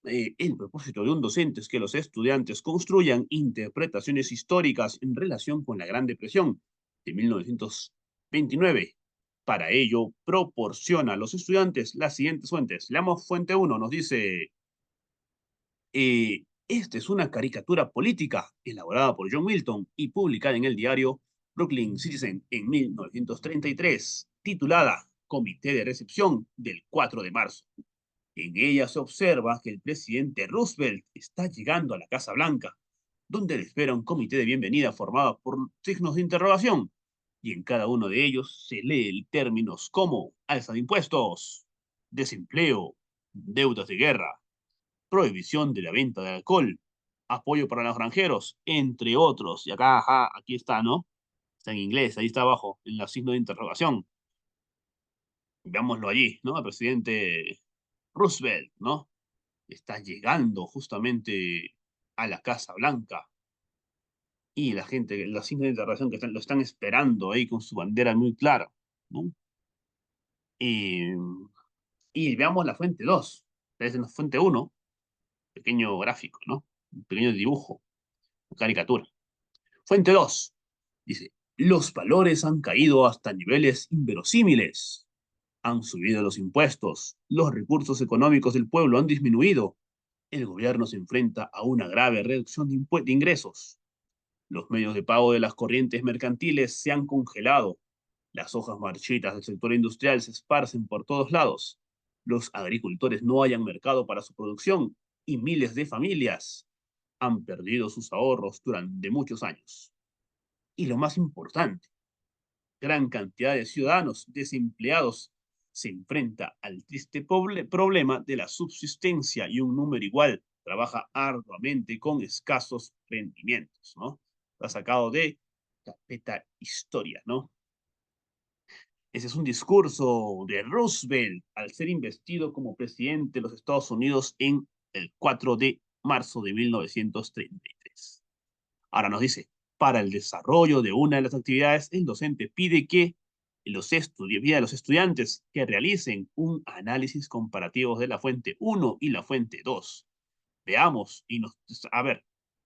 Speaker 1: el propósito de un docente es que los estudiantes construyan interpretaciones históricas en relación con la Gran Depresión de 1929. Para ello, proporciona a los estudiantes las siguientes fuentes. Leamos fuente uno. Nos dice esta es una caricatura política elaborada por John Milton y publicada en el diario Brooklyn Citizen en 1933, titulada Comité de Recepción del 4 de marzo. En ella se observa que el presidente Roosevelt está llegando a la Casa Blanca, donde le espera un comité de bienvenida formado por signos de interrogación, y en cada uno de ellos se lee términos como alza de impuestos, desempleo, deudas de guerra, prohibición de la venta de alcohol, apoyo para los granjeros, entre otros. Y acá, ajá, aquí está, ¿no? Está en inglés, ahí está abajo, en el signo de interrogación. Veámoslo allí, ¿no? El presidente Roosevelt, ¿no? Está llegando justamente a la Casa Blanca y la gente, los signos de interrogación lo están esperando ahí con su bandera muy clara, ¿no? Y, y veamos la fuente 2. Es en la fuente uno, pequeño gráfico, ¿no? Un pequeño dibujo, caricatura. Fuente 2 dice, los valores han caído hasta niveles inverosímiles. Han subido los impuestos, los recursos económicos del pueblo han disminuido, el gobierno se enfrenta a una grave reducción de ingresos. Los medios de pago de las corrientes mercantiles se han congelado. Las hojas marchitas del sector industrial se esparcen por todos lados. Los agricultores no hayan mercado para su producción y miles de familias han perdido sus ahorros durante muchos años. Y lo más importante, gran cantidad de ciudadanos desempleados se enfrenta al triste problema de la subsistencia y un número igual trabaja arduamente con escasos rendimientos, ¿no? Está sacado de Carpeta Historia, ¿no? Ese es un discurso de Roosevelt al ser investido como presidente de los Estados Unidos en el 4 de marzo de 1933. Ahora nos dice, para el desarrollo de una de las actividades, el docente pide que pide a los estudiantes que realicen un análisis comparativo de la fuente uno y la fuente 2. Veamos y a ver,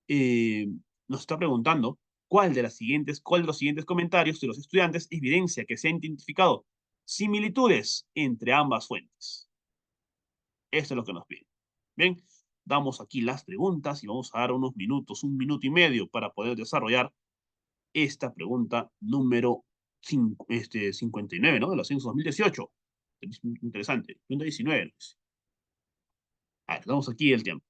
Speaker 1: eh, nos está preguntando cuál de los siguientes comentarios de los estudiantes evidencia que se han identificado similitudes entre ambas fuentes. Esto es lo que nos pide. Bien, damos aquí las preguntas y vamos a dar unos minutos, un minuto y medio para poder desarrollar esta pregunta número 59, ¿no? De los censos 2018. Es interesante. Pregunta 19. A ver, damos aquí el tiempo.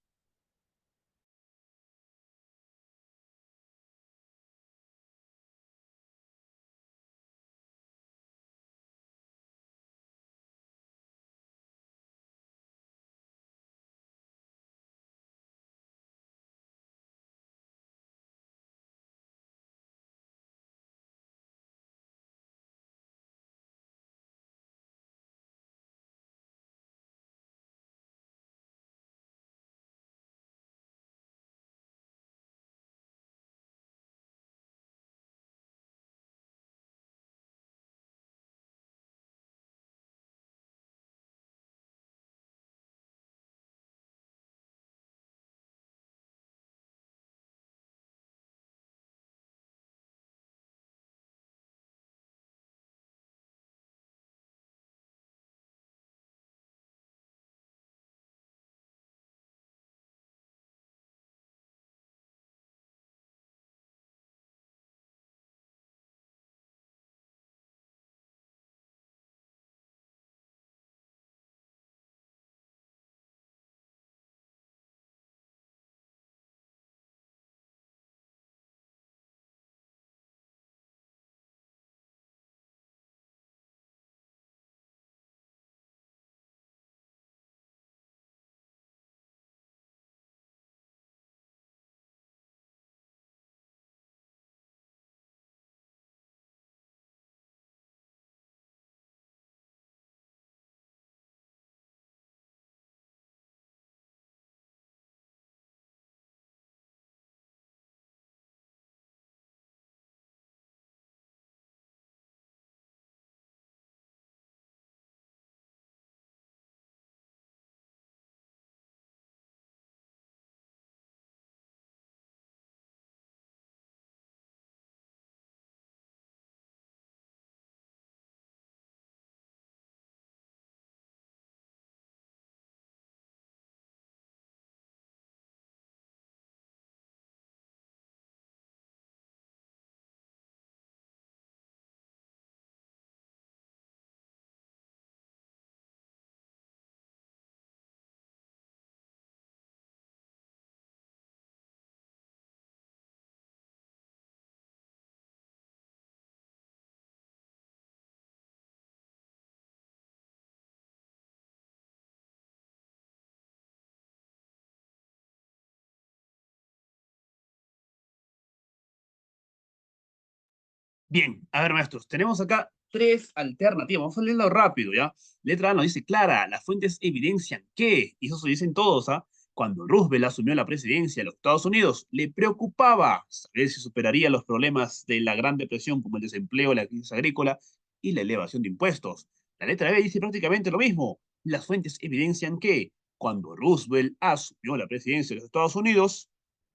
Speaker 1: Bien, a ver, maestros, tenemos acá tres alternativas. Vamos a leerlo rápido, ¿ya? Letra A nos dice, Clara, las fuentes evidencian que, y eso se dicen todos, ¿ah? Cuando Roosevelt asumió la presidencia de los Estados Unidos, le preocupaba saber si superaría los problemas de la Gran Depresión, como el desempleo, la crisis agrícola y la elevación de impuestos. La letra B dice prácticamente lo mismo. Las fuentes evidencian que, cuando Roosevelt asumió la presidencia de los Estados Unidos,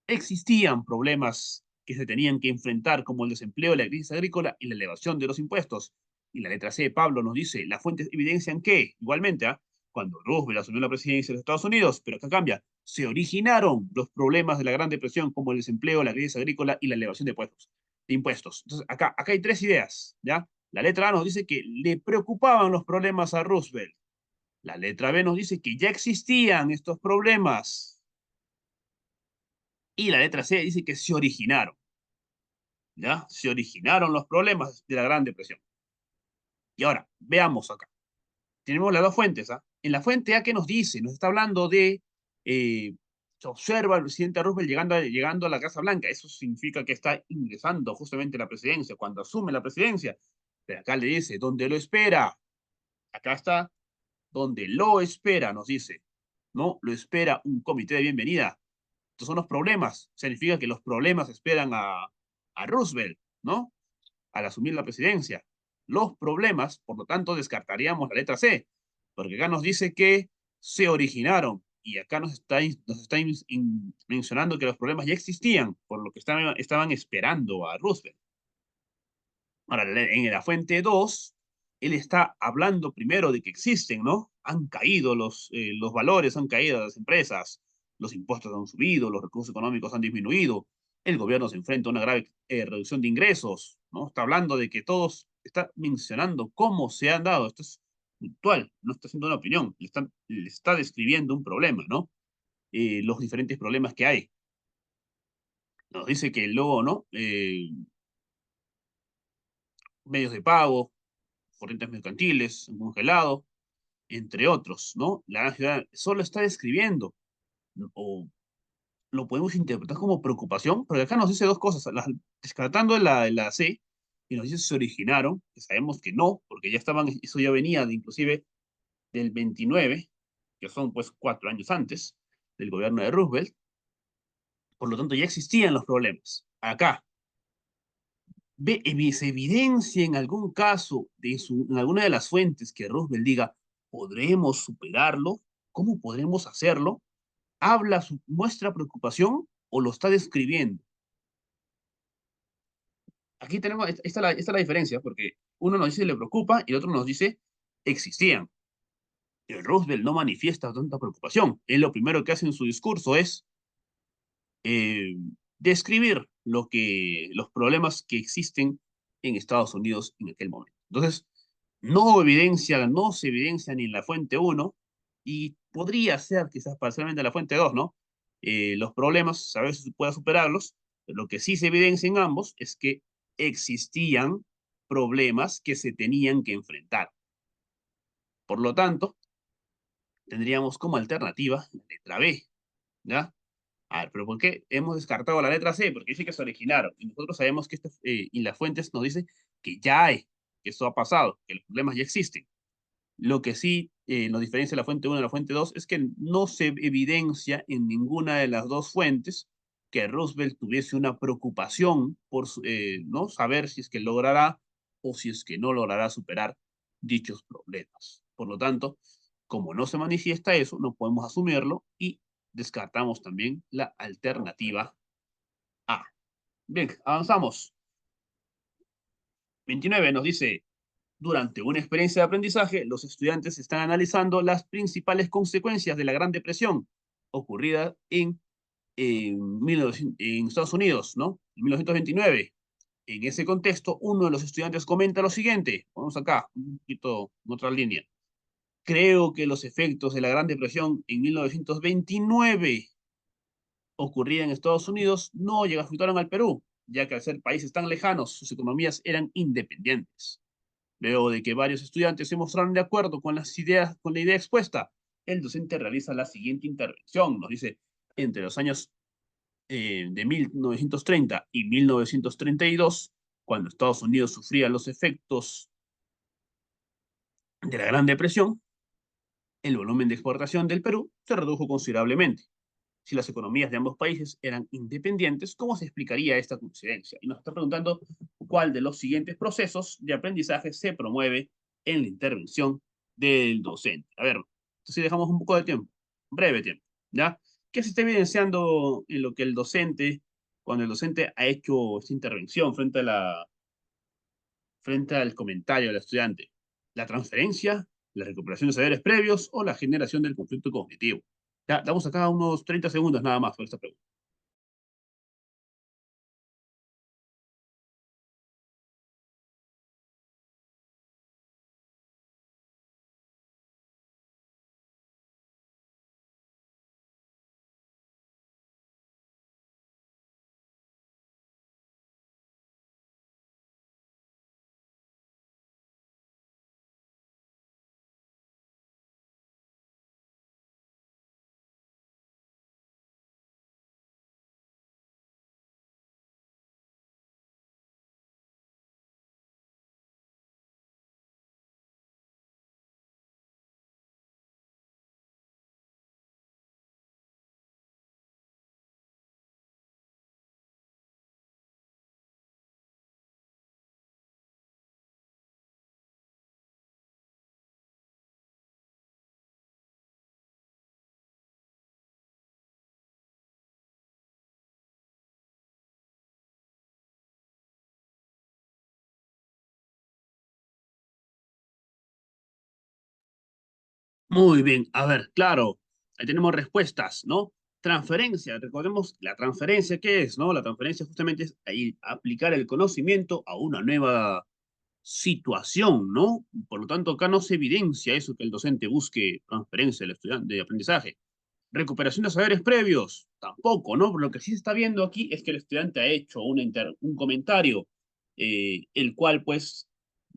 Speaker 1: existían problemas que se tenían que enfrentar, como el desempleo, la crisis agrícola y la elevación de los impuestos. Y la letra C de Pablo nos dice, las fuentes evidencian que, igualmente, cuando Roosevelt asumió la presidencia de los Estados Unidos, pero acá cambia, se originaron los problemas de la Gran Depresión, como el desempleo, la crisis agrícola y la elevación de impuestos. Entonces, acá hay tres ideas, ¿ya? La letra A nos dice que le preocupaban los problemas a Roosevelt. La letra B nos dice que ya existían estos problemas. Y la letra C dice que se originaron. ¿Ya? Se originaron los problemas de la Gran Depresión. Y ahora, veamos acá. Tenemos las dos fuentes, ¿ah? En la fuente A, ¿qué nos dice? Nos está hablando de, se observa al presidente Roosevelt llegando a la Casa Blanca. Eso significa que está ingresando justamente a la presidencia, cuando asume la presidencia. Pero acá le dice, ¿dónde lo espera? Acá está, donde lo espera, nos dice. ¿No? Lo espera un comité de bienvenida. Estos son los problemas. Significa que los problemas esperan a Roosevelt, ¿no? Al asumir la presidencia. Los problemas, por lo tanto, descartaríamos la letra C, porque acá nos dice que se originaron y acá nos está mencionando que los problemas ya existían, por lo que estaban esperando a Roosevelt. Ahora, en la fuente 2, él está hablando primero de que existen, ¿no? Han caído los valores, han caído las empresas, los impuestos han subido, los recursos económicos han disminuido, el gobierno se enfrenta a una grave reducción de ingresos, ¿no? Está hablando de que todos, está mencionando cómo se han dado, esto es puntual, no está haciendo una opinión, le está describiendo un problema, ¿no? Los diferentes problemas que hay. Nos dice que luego, ¿no? Medios de pago, corrientes mercantiles, un congelado, entre otros, ¿no? La gran ciudad solo está describiendo, o lo podemos interpretar como preocupación, pero acá nos dice dos cosas, descartando la C, y nos dice si se originaron, que sabemos que no, porque ya estaban, eso ya venía de, inclusive del 29, que son pues 4 años antes del gobierno de Roosevelt, por lo tanto ya existían los problemas. Acá, se evidencia en algún caso, en alguna de las fuentes que Roosevelt diga, ¿podremos superarlo? ¿Cómo podremos hacerlo? ¿Muestra preocupación o lo está describiendo? Aquí tenemos, esta es la diferencia, porque uno nos dice le preocupa y el otro nos dice existían. El Roosevelt no manifiesta tanta preocupación. Él lo primero que hace en su discurso es eh, describir los problemas que existen en Estados Unidos en aquel momento. Entonces, no se evidencia ni en la fuente 1 y podría ser quizás parcialmente en la fuente 2, ¿no? Los problemas, a veces se pueda superarlos, pero lo que sí se evidencia en ambos es que existían problemas que se tenían que enfrentar. Por lo tanto, tendríamos como alternativa la letra B, ¿ya? A ver, pero ¿por qué hemos descartado la letra C? Porque dice que se originaron. Y nosotros sabemos que y las fuentes nos dicen que ya hay, que esto ha pasado, que los problemas ya existen. Lo que sí nos diferencia la fuente 1 de la fuente 2 es que no se evidencia en ninguna de las dos fuentes que Roosevelt tuviese una preocupación por no saber si es que logrará o si es que no logrará superar dichos problemas. Por lo tanto, como no se manifiesta eso, no podemos asumirlo y descartamos también la alternativa A. Bien, avanzamos. 29 nos dice, durante una experiencia de aprendizaje, los estudiantes están analizando las principales consecuencias de la Gran Depresión ocurrida en Estados Unidos, ¿no? En 1929. En ese contexto, uno de los estudiantes comenta lo siguiente. Vamos acá, un poquito en otra línea. Creo que los efectos de la Gran Depresión en 1929 ocurrida en Estados Unidos no afectaron al Perú, ya que al ser países tan lejanos, sus economías eran independientes. Luego de que varios estudiantes se mostraron de acuerdo con con la idea expuesta, el docente realiza la siguiente intervención. Nos dice, entre los años de 1930 y 1932, Cuando Estados Unidos sufría los efectos de la Gran Depresión, el volumen de exportación del Perú se redujo considerablemente. Si las economías de ambos países eran independientes, ¿cómo se explicaría esta coincidencia? Y nos está preguntando cuál de los siguientes procesos de aprendizaje se promueve en la intervención del docente. A ver, si dejamos un poco de tiempo, breve tiempo, ¿ya? ¿Qué se está evidenciando en lo que el docente, cuando el docente ha hecho esta intervención frente al comentario del estudiante? ¿La transferencia, la recuperación de saberes previos o la generación del conflicto cognitivo? Ya, damos acá unos 30 segundos nada más por esta pregunta. Muy bien, a ver, claro, ahí tenemos respuestas, ¿no? Transferencia, recordemos la transferencia, ¿qué es, no? La transferencia justamente es ahí aplicar el conocimiento a una nueva situación, ¿no? Por lo tanto, acá no se evidencia eso que el docente busque transferencia del estudiante de aprendizaje. Recuperación de saberes previos, tampoco, ¿no? Por lo que sí se está viendo aquí es que el estudiante ha hecho un comentario, el cual pues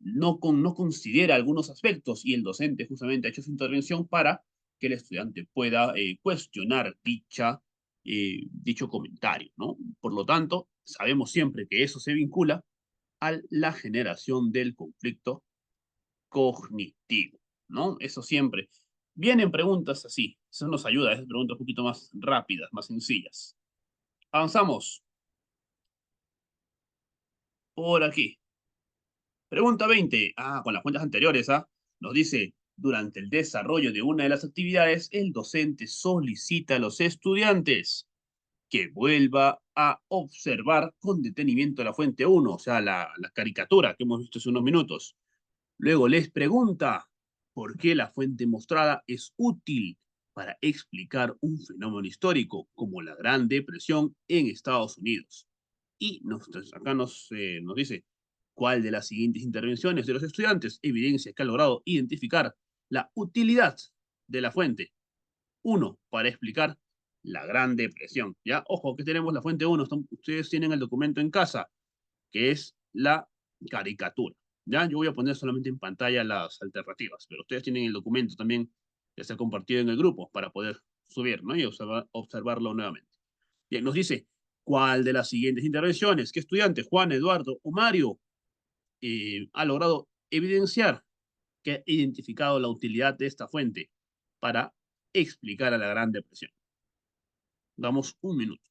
Speaker 1: no considera algunos aspectos y el docente justamente ha hecho su intervención para que el estudiante pueda cuestionar dicho comentario, ¿no? Por lo tanto, sabemos siempre que eso se vincula a la generación del conflicto cognitivo, ¿no? Eso siempre. Vienen preguntas así, eso nos ayuda, esas preguntas un poquito más rápidas, más sencillas. Avanzamos por aquí. Pregunta 20. Con las cuentas anteriores, nos dice, durante el desarrollo de una de las actividades, el docente solicita a los estudiantes que vuelva a observar con detenimiento la fuente uno, o sea, la caricatura que hemos visto hace unos minutos. Luego les pregunta por qué la fuente mostrada es útil para explicar un fenómeno histórico como la Gran Depresión en Estados Unidos. Y acá nos dice cuál de las siguientes intervenciones de los estudiantes evidencia que ha logrado identificar la utilidad de la fuente. Uno, para explicar la Gran Depresión. Ya, ojo, que tenemos la fuente uno. Ustedes tienen el documento en casa, que es la caricatura. ¿Ya? Yo voy a poner solamente en pantalla las alternativas, pero ustedes tienen el documento también que está compartido en el grupo para poder subir, ¿no? Y observarlo nuevamente. Bien, nos dice, ¿cuál de las siguientes intervenciones, qué estudiante, Juan, Eduardo o Mario, ha logrado evidenciar que ha identificado la utilidad de esta fuente para explicar a la Gran Depresión? Damos un minuto.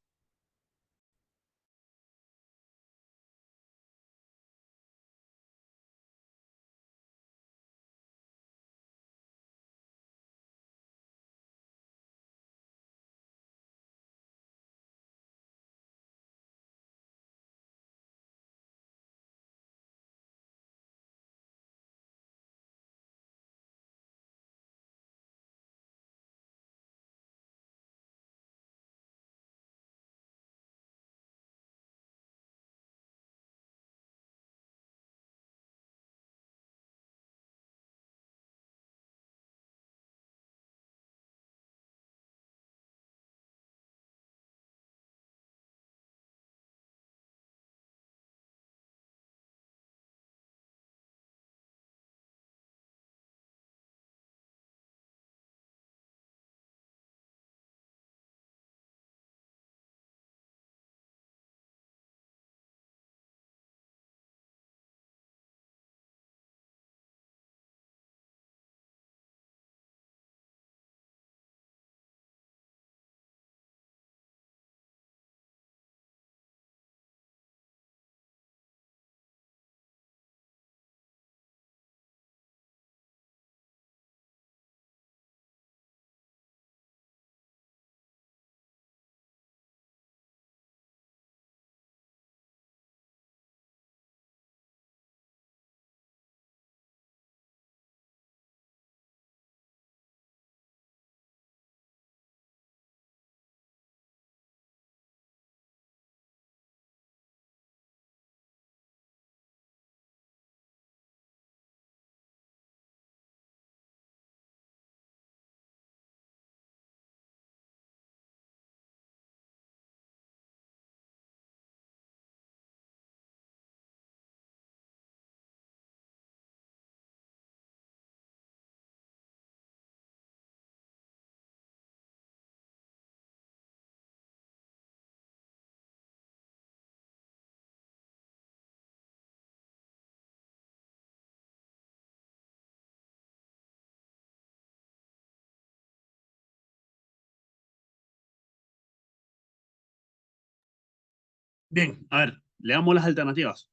Speaker 1: Bien, a ver, leamos las alternativas.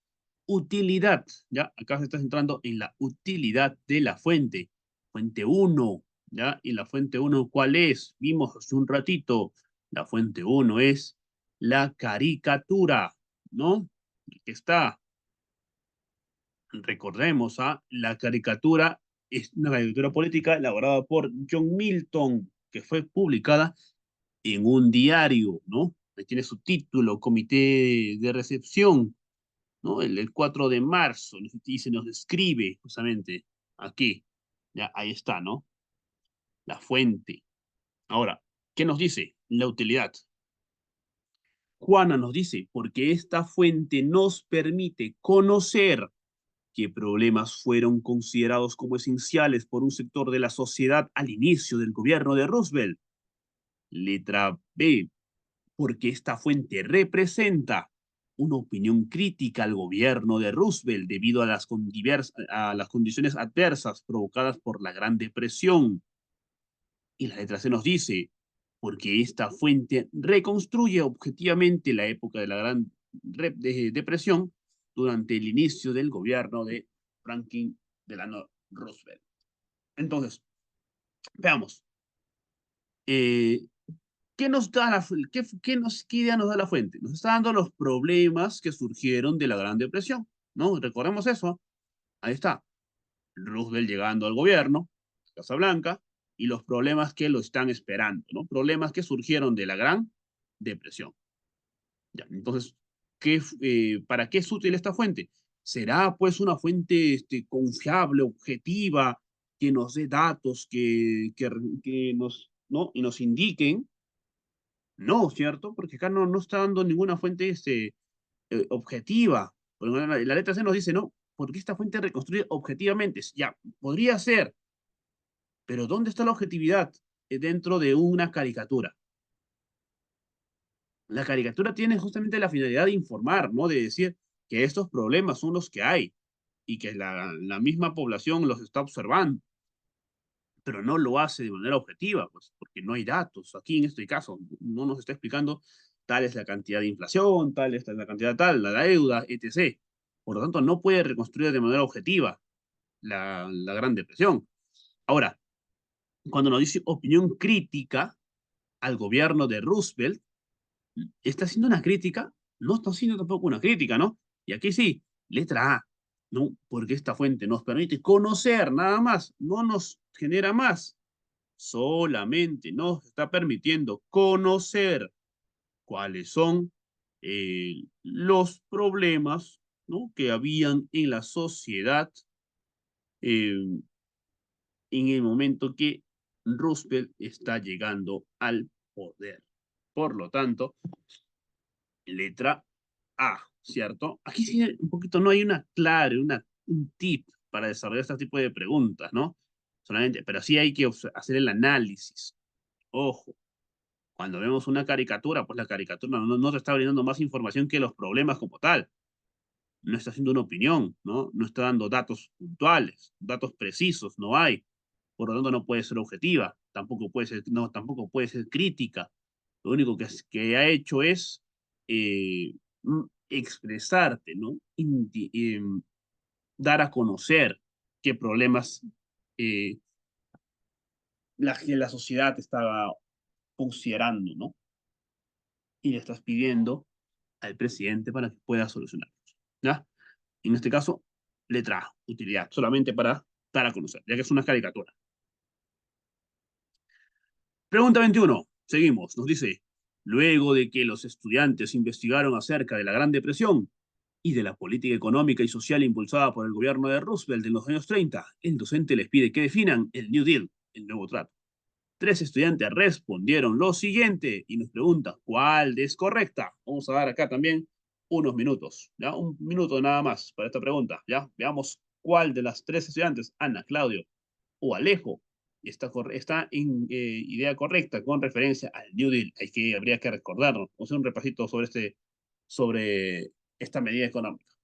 Speaker 1: Utilidad, ¿ya? Acá se está centrando en la utilidad de la fuente. Fuente uno, ¿ya? Y la fuente uno, ¿cuál es? Vimos hace un ratito. La fuente uno es la caricatura, ¿no? Aquí está. Recordemos, ¿ah? La caricatura es una caricatura política elaborada por John Milton, que fue publicada en un diario, ¿no? Ahí tiene su título, Comité de Recepción, ¿no? El 4 de marzo, y se nos describe justamente aquí. Ya, ahí está, ¿no? La fuente. Ahora, ¿qué nos dice? La utilidad. Juana nos dice, porque esta fuente nos permite conocer qué problemas fueron considerados como esenciales por un sector de la sociedad al inicio del gobierno de Roosevelt. Letra B, porque esta fuente representa una opinión crítica al gobierno de Roosevelt debido a a las condiciones adversas provocadas por la Gran Depresión. Y la letra C nos dice, porque esta fuente reconstruye objetivamente la época de la Depresión durante el inicio del gobierno de Franklin Delano Roosevelt. Entonces, veamos. Eh, ¿Qué nos da qué idea nos da la fuente? Nos está dando los problemas que surgieron de la Gran Depresión, ¿no? Recordemos eso. Ahí está. Roosevelt llegando al gobierno, Casa Blanca, y los problemas que lo están esperando, ¿no? Problemas que surgieron de la Gran Depresión. Ya, entonces, ¿para qué es útil esta fuente? ¿Será pues una fuente confiable, objetiva, que nos dé datos que nos, ¿no? Y nos indiquen? No, ¿cierto? Porque acá no está dando ninguna fuente objetiva. Porque la letra C nos dice, no, porque esta fuente reconstruye objetivamente. Ya, podría ser, pero ¿dónde está la objetividad dentro de una caricatura? La caricatura tiene justamente la finalidad de informar, ¿no? De decir que estos problemas son los que hay y que la misma población los está observando, pero no lo hace de manera objetiva, pues, porque no hay datos. Aquí en este caso no nos está explicando tal es la cantidad de inflación, tal es la cantidad tal, la deuda, etc. Por lo tanto, no puede reconstruir de manera objetiva la Gran Depresión. Ahora, cuando nos dice opinión crítica al gobierno de Roosevelt, está haciendo una crítica, no está haciendo tampoco una crítica, ¿no? Y aquí sí, letra A, ¿no? Porque esta fuente nos permite conocer nada más, no nos genera más, solamente nos está permitiendo conocer cuáles son los problemas, ¿no? Que habían en la sociedad eh, en el momento que Roosevelt está llegando al poder. Por lo tanto, letra A, ¿cierto? Aquí sí un poquito no hay una clave, un tip para desarrollar este tipo de preguntas, ¿no? Solamente, pero sí hay que hacer el análisis. Ojo, cuando vemos una caricatura, pues la caricatura no te está brindando más información que los problemas como tal. No está haciendo una opinión, ¿no? No está dando datos puntuales, datos precisos, no hay. Por lo tanto, no puede ser objetiva, tampoco puede ser, no, tampoco puede ser crítica. Lo único que ha hecho es expresarte, ¿no? Dar a conocer qué problemas eh, la sociedad estaba considerando, ¿no? Y le estás pidiendo al presidente para que pueda solucionarlos, ¿ya? En este caso, letra A, utilidad, solamente para dar a conocer, ya que es una caricatura. Pregunta 21. Seguimos. Nos dice, luego de que los estudiantes investigaron acerca de la Gran Depresión y de la política económica y social impulsada por el gobierno de Roosevelt en los años 30, el docente les pide que definan el New Deal, el nuevo trato. Tres estudiantes respondieron lo siguiente y nos pregunta cuál es correcta. Vamos a dar acá también unos minutos, ¿ya? Un minuto nada más para esta pregunta, ¿ya? Veamos cuál de las tres estudiantes, Ana, Claudio o Alejo, está en idea correcta con referencia al New Deal. Habría que recordarnos. Vamos a hacer un repasito sobre esta medida económica.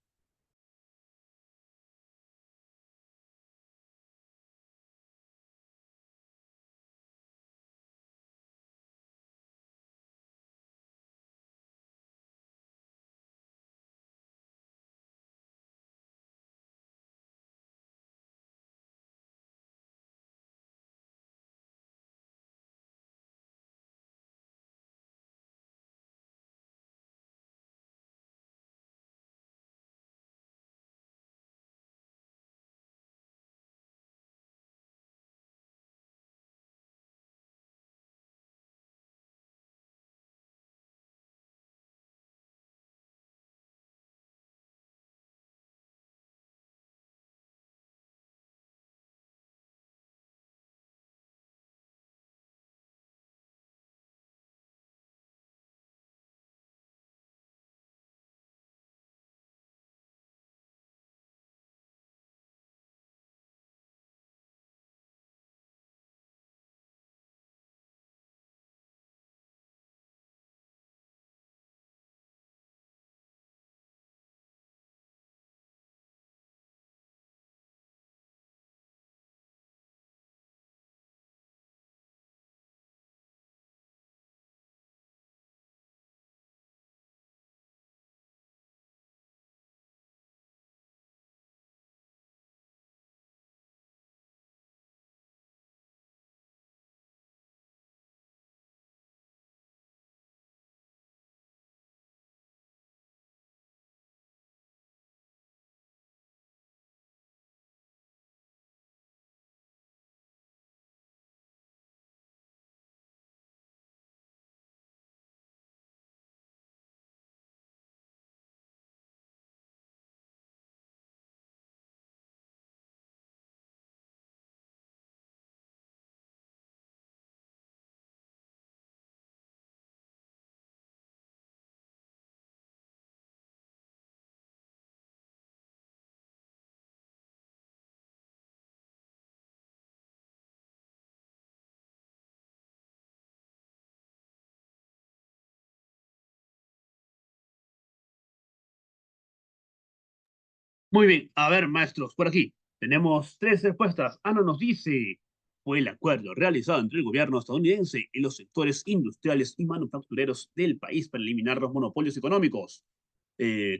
Speaker 1: Muy bien, a ver, maestros, por aquí tenemos tres respuestas. Ana nos dice, fue el acuerdo realizado entre el gobierno estadounidense y los sectores industriales y manufactureros del país para eliminar los monopolios económicos.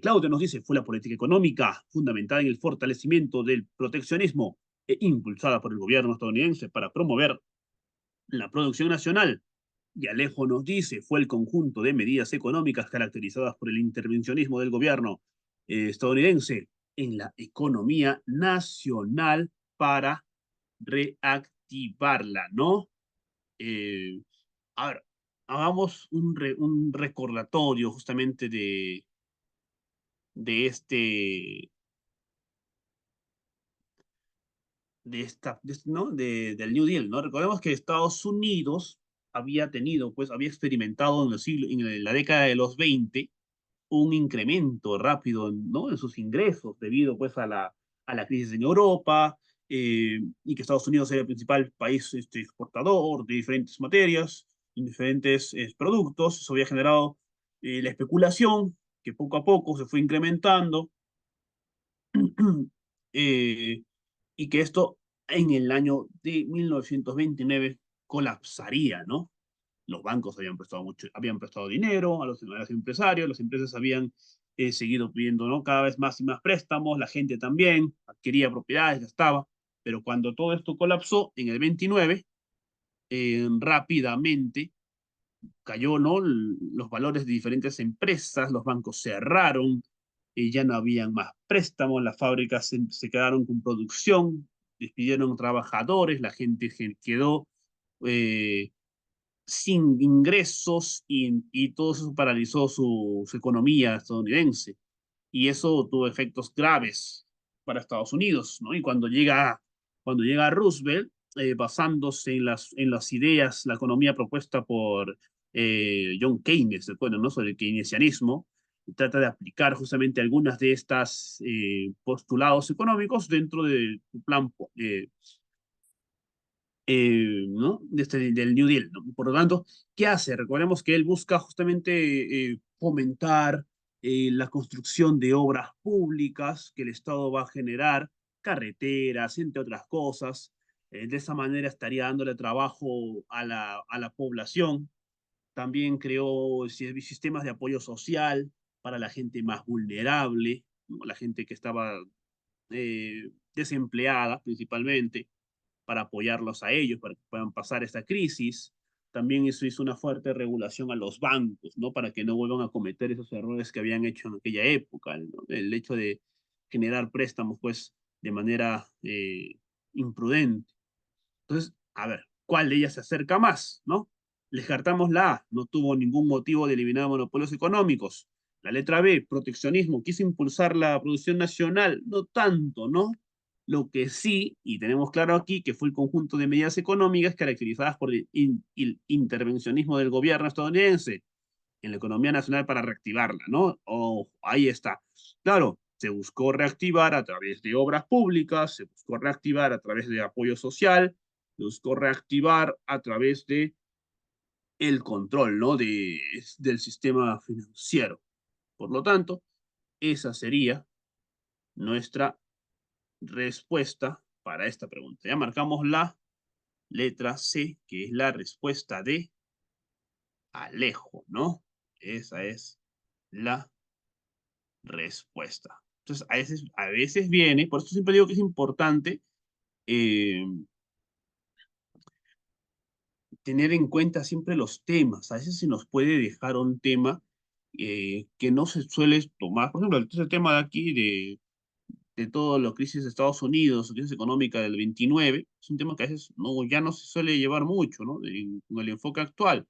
Speaker 1: Claudia nos dice, fue la política económica fundamentada en el fortalecimiento del proteccionismo e impulsada por el gobierno estadounidense para promover la producción nacional. Y Alejo nos dice, fue el conjunto de medidas económicas caracterizadas por el intervencionismo del gobierno estadounidense en la economía nacional para reactivarla, ¿no? Eh, a ver, hagamos un recordatorio justamente de este, ¿no? Del New Deal, ¿no? Recordemos que Estados Unidos había tenido, pues, había experimentado en la década de los 20 un incremento rápido, ¿no? En sus ingresos debido, pues, a la crisis en Europa, y que Estados Unidos era el principal país exportador de diferentes materias, en diferentes productos. Eso había generado la especulación, que poco a poco se fue incrementando, eh, y que esto en el año de 1929 colapsaría, ¿no? Los bancos habían prestado mucho, habían prestado dinero a los empresarios, las empresas habían seguido pidiendo, ¿no? Cada vez más y más préstamos, la gente también adquiría propiedades, gastaba, pero cuando todo esto colapsó en el 29, rápidamente cayó, ¿no? Los valores de diferentes empresas, los bancos cerraron, y ya no habían más préstamos, las fábricas se quedaron con producción, despidieron trabajadores, la gente quedó eh, sin ingresos y todo eso paralizó su economía estadounidense. Y eso tuvo efectos graves para Estados Unidos, ¿no? Y cuando llega Roosevelt, basándose en las ideas, la economía propuesta por John Keynes, bueno, ¿no? Sobre el keynesianismo, trata de aplicar justamente algunas de estas postulados económicos dentro del plan ¿no? Del New Deal, ¿no? Por lo tanto, ¿qué hace? Recordemos que él busca justamente fomentar la construcción de obras públicas que el Estado va a generar, carreteras, entre otras cosas. De esa manera estaría dándole trabajo a la población. También creó sistemas de apoyo social para la gente más vulnerable, ¿no? La gente que estaba desempleada principalmente para apoyarlos a ellos, para que puedan pasar esta crisis. También eso hizo una fuerte regulación a los bancos, ¿no? Para que no vuelvan a cometer esos errores que habían hecho en aquella época, ¿no? El hecho de generar préstamos, pues, de manera imprudente. Entonces, a ver, ¿cuál de ellas se acerca más, no? Descartamos la A, no tuvo ningún motivo de eliminar monopolios económicos. La letra B, proteccionismo, quiso impulsar la producción nacional, no tanto, ¿no? Lo que sí, y tenemos claro aquí, que fue el conjunto de medidas económicas caracterizadas por el intervencionismo del gobierno estadounidense en la economía nacional para reactivarla, ¿no? Oh, ahí está. Claro, se buscó reactivar a través de obras públicas, se buscó reactivar a través de apoyo social, se buscó reactivar a través de el control, ¿no? Del sistema financiero. Por lo tanto, esa sería nuestra respuesta para esta pregunta. Ya marcamos la letra C, que es la respuesta de Alejo, ¿no? Esa es la respuesta. Entonces, a veces viene, por eso siempre digo que es importante eh, tener en cuenta siempre los temas. A veces se nos puede dejar un tema que no se suele tomar. Por ejemplo, el tema de aquí de todo lo crisis de Estados Unidos, crisis económica del 29, es un tema que a veces no, ya no se suele llevar mucho, ¿no? Con el enfoque actual.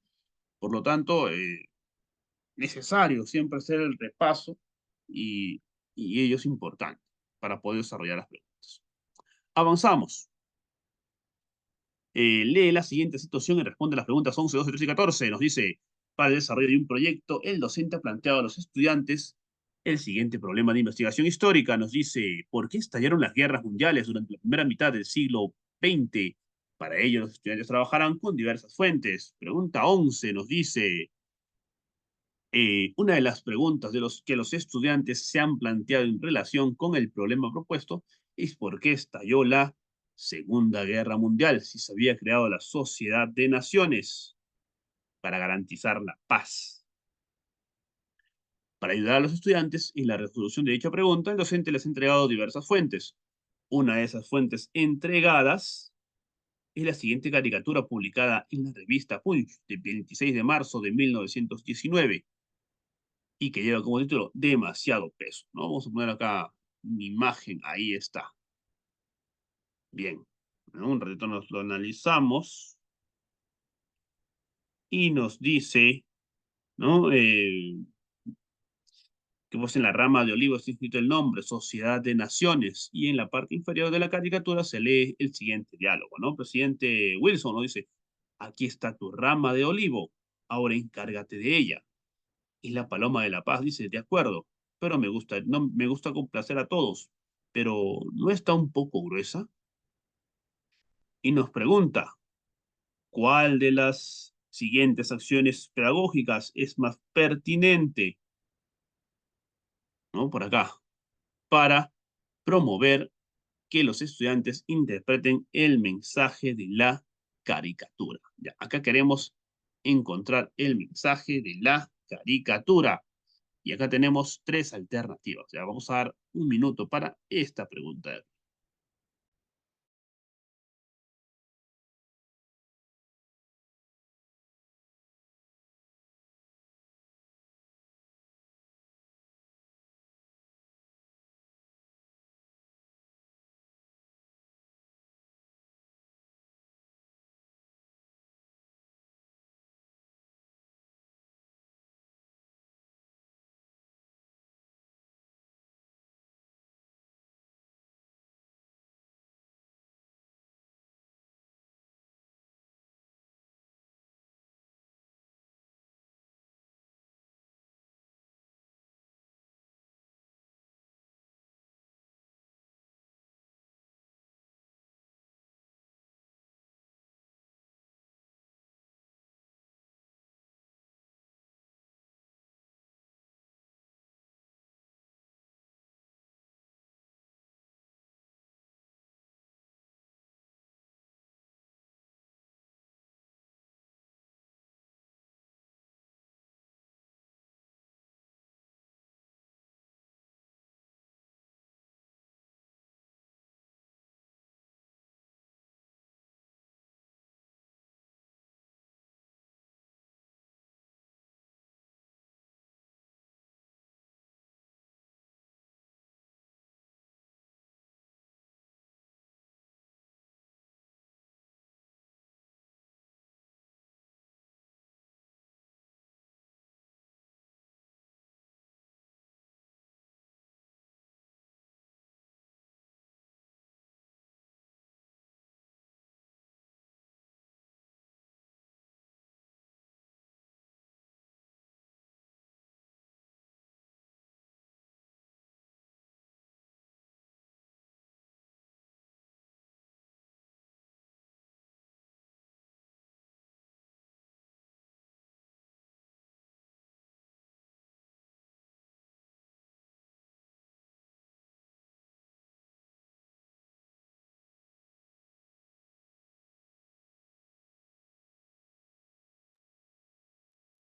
Speaker 1: Por lo tanto, necesario siempre hacer el repaso y, y ello es importante para poder desarrollar las preguntas. Avanzamos. Lee la siguiente situación y responde las preguntas 11, 12, 13 y 14. Nos dice, para el desarrollo de un proyecto, el docente ha planteado a los estudiantes el siguiente problema de investigación histórica. Nos dice, ¿por qué estallaron las guerras mundiales durante la primera mitad del siglo XX? Para ello, los estudiantes trabajarán con diversas fuentes. Pregunta 11 nos dice, Una de las preguntas de los que los estudiantes se han planteado en relación con el problema propuesto es por qué estalló la Segunda Guerra Mundial, si se había creado la Sociedad de Naciones para garantizar la paz. Para ayudar a los estudiantes en la resolución de dicha pregunta, el docente les ha entregado diversas fuentes. Una de esas fuentes entregadas es la siguiente caricatura publicada en la revista Punch del 26 de marzo de 1919 y que lleva como título Demasiado peso, ¿no? Vamos a poner acá una imagen, ahí está. Bien, en un ratito nos lo analizamos y nos dice, ¿no? Que pues en la rama de olivo está escrito el nombre, Sociedad de Naciones, y en la parte inferior de la caricatura se lee el siguiente diálogo, ¿no? Presidente Wilson, ¿no? Dice, aquí está tu rama de olivo, ahora encárgate de ella. Y la paloma de la paz dice, de acuerdo, pero me gusta, no, me gusta complacer a todos, pero ¿no está un poco gruesa? Y nos pregunta, ¿cuál de las siguientes acciones pedagógicas es más pertinente, ¿no? Por acá, para promover que los estudiantes interpreten el mensaje de la caricatura. Ya, acá queremos encontrar el mensaje de la caricatura. Y acá tenemos tres alternativas. Ya vamos a dar un minuto para esta pregunta.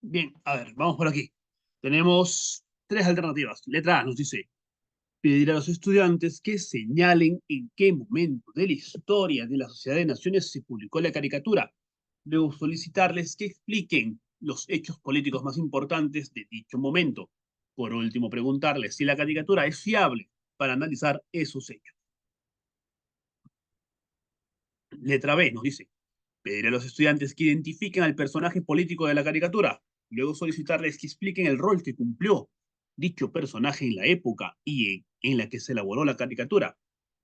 Speaker 1: Bien, a ver, vamos por aquí. Tenemos tres alternativas. Letra A nos dice, pedir a los estudiantes que señalen en qué momento de la historia de la Sociedad de Naciones se publicó la caricatura. Luego solicitarles que expliquen los hechos políticos más importantes de dicho momento. Por último, preguntarles si la caricatura es fiable para analizar esos hechos. Letra B nos dice, pedir a los estudiantes que identifiquen al personaje político de la caricatura, luego solicitarles que expliquen el rol que cumplió dicho personaje en la época y en la que se elaboró la caricatura.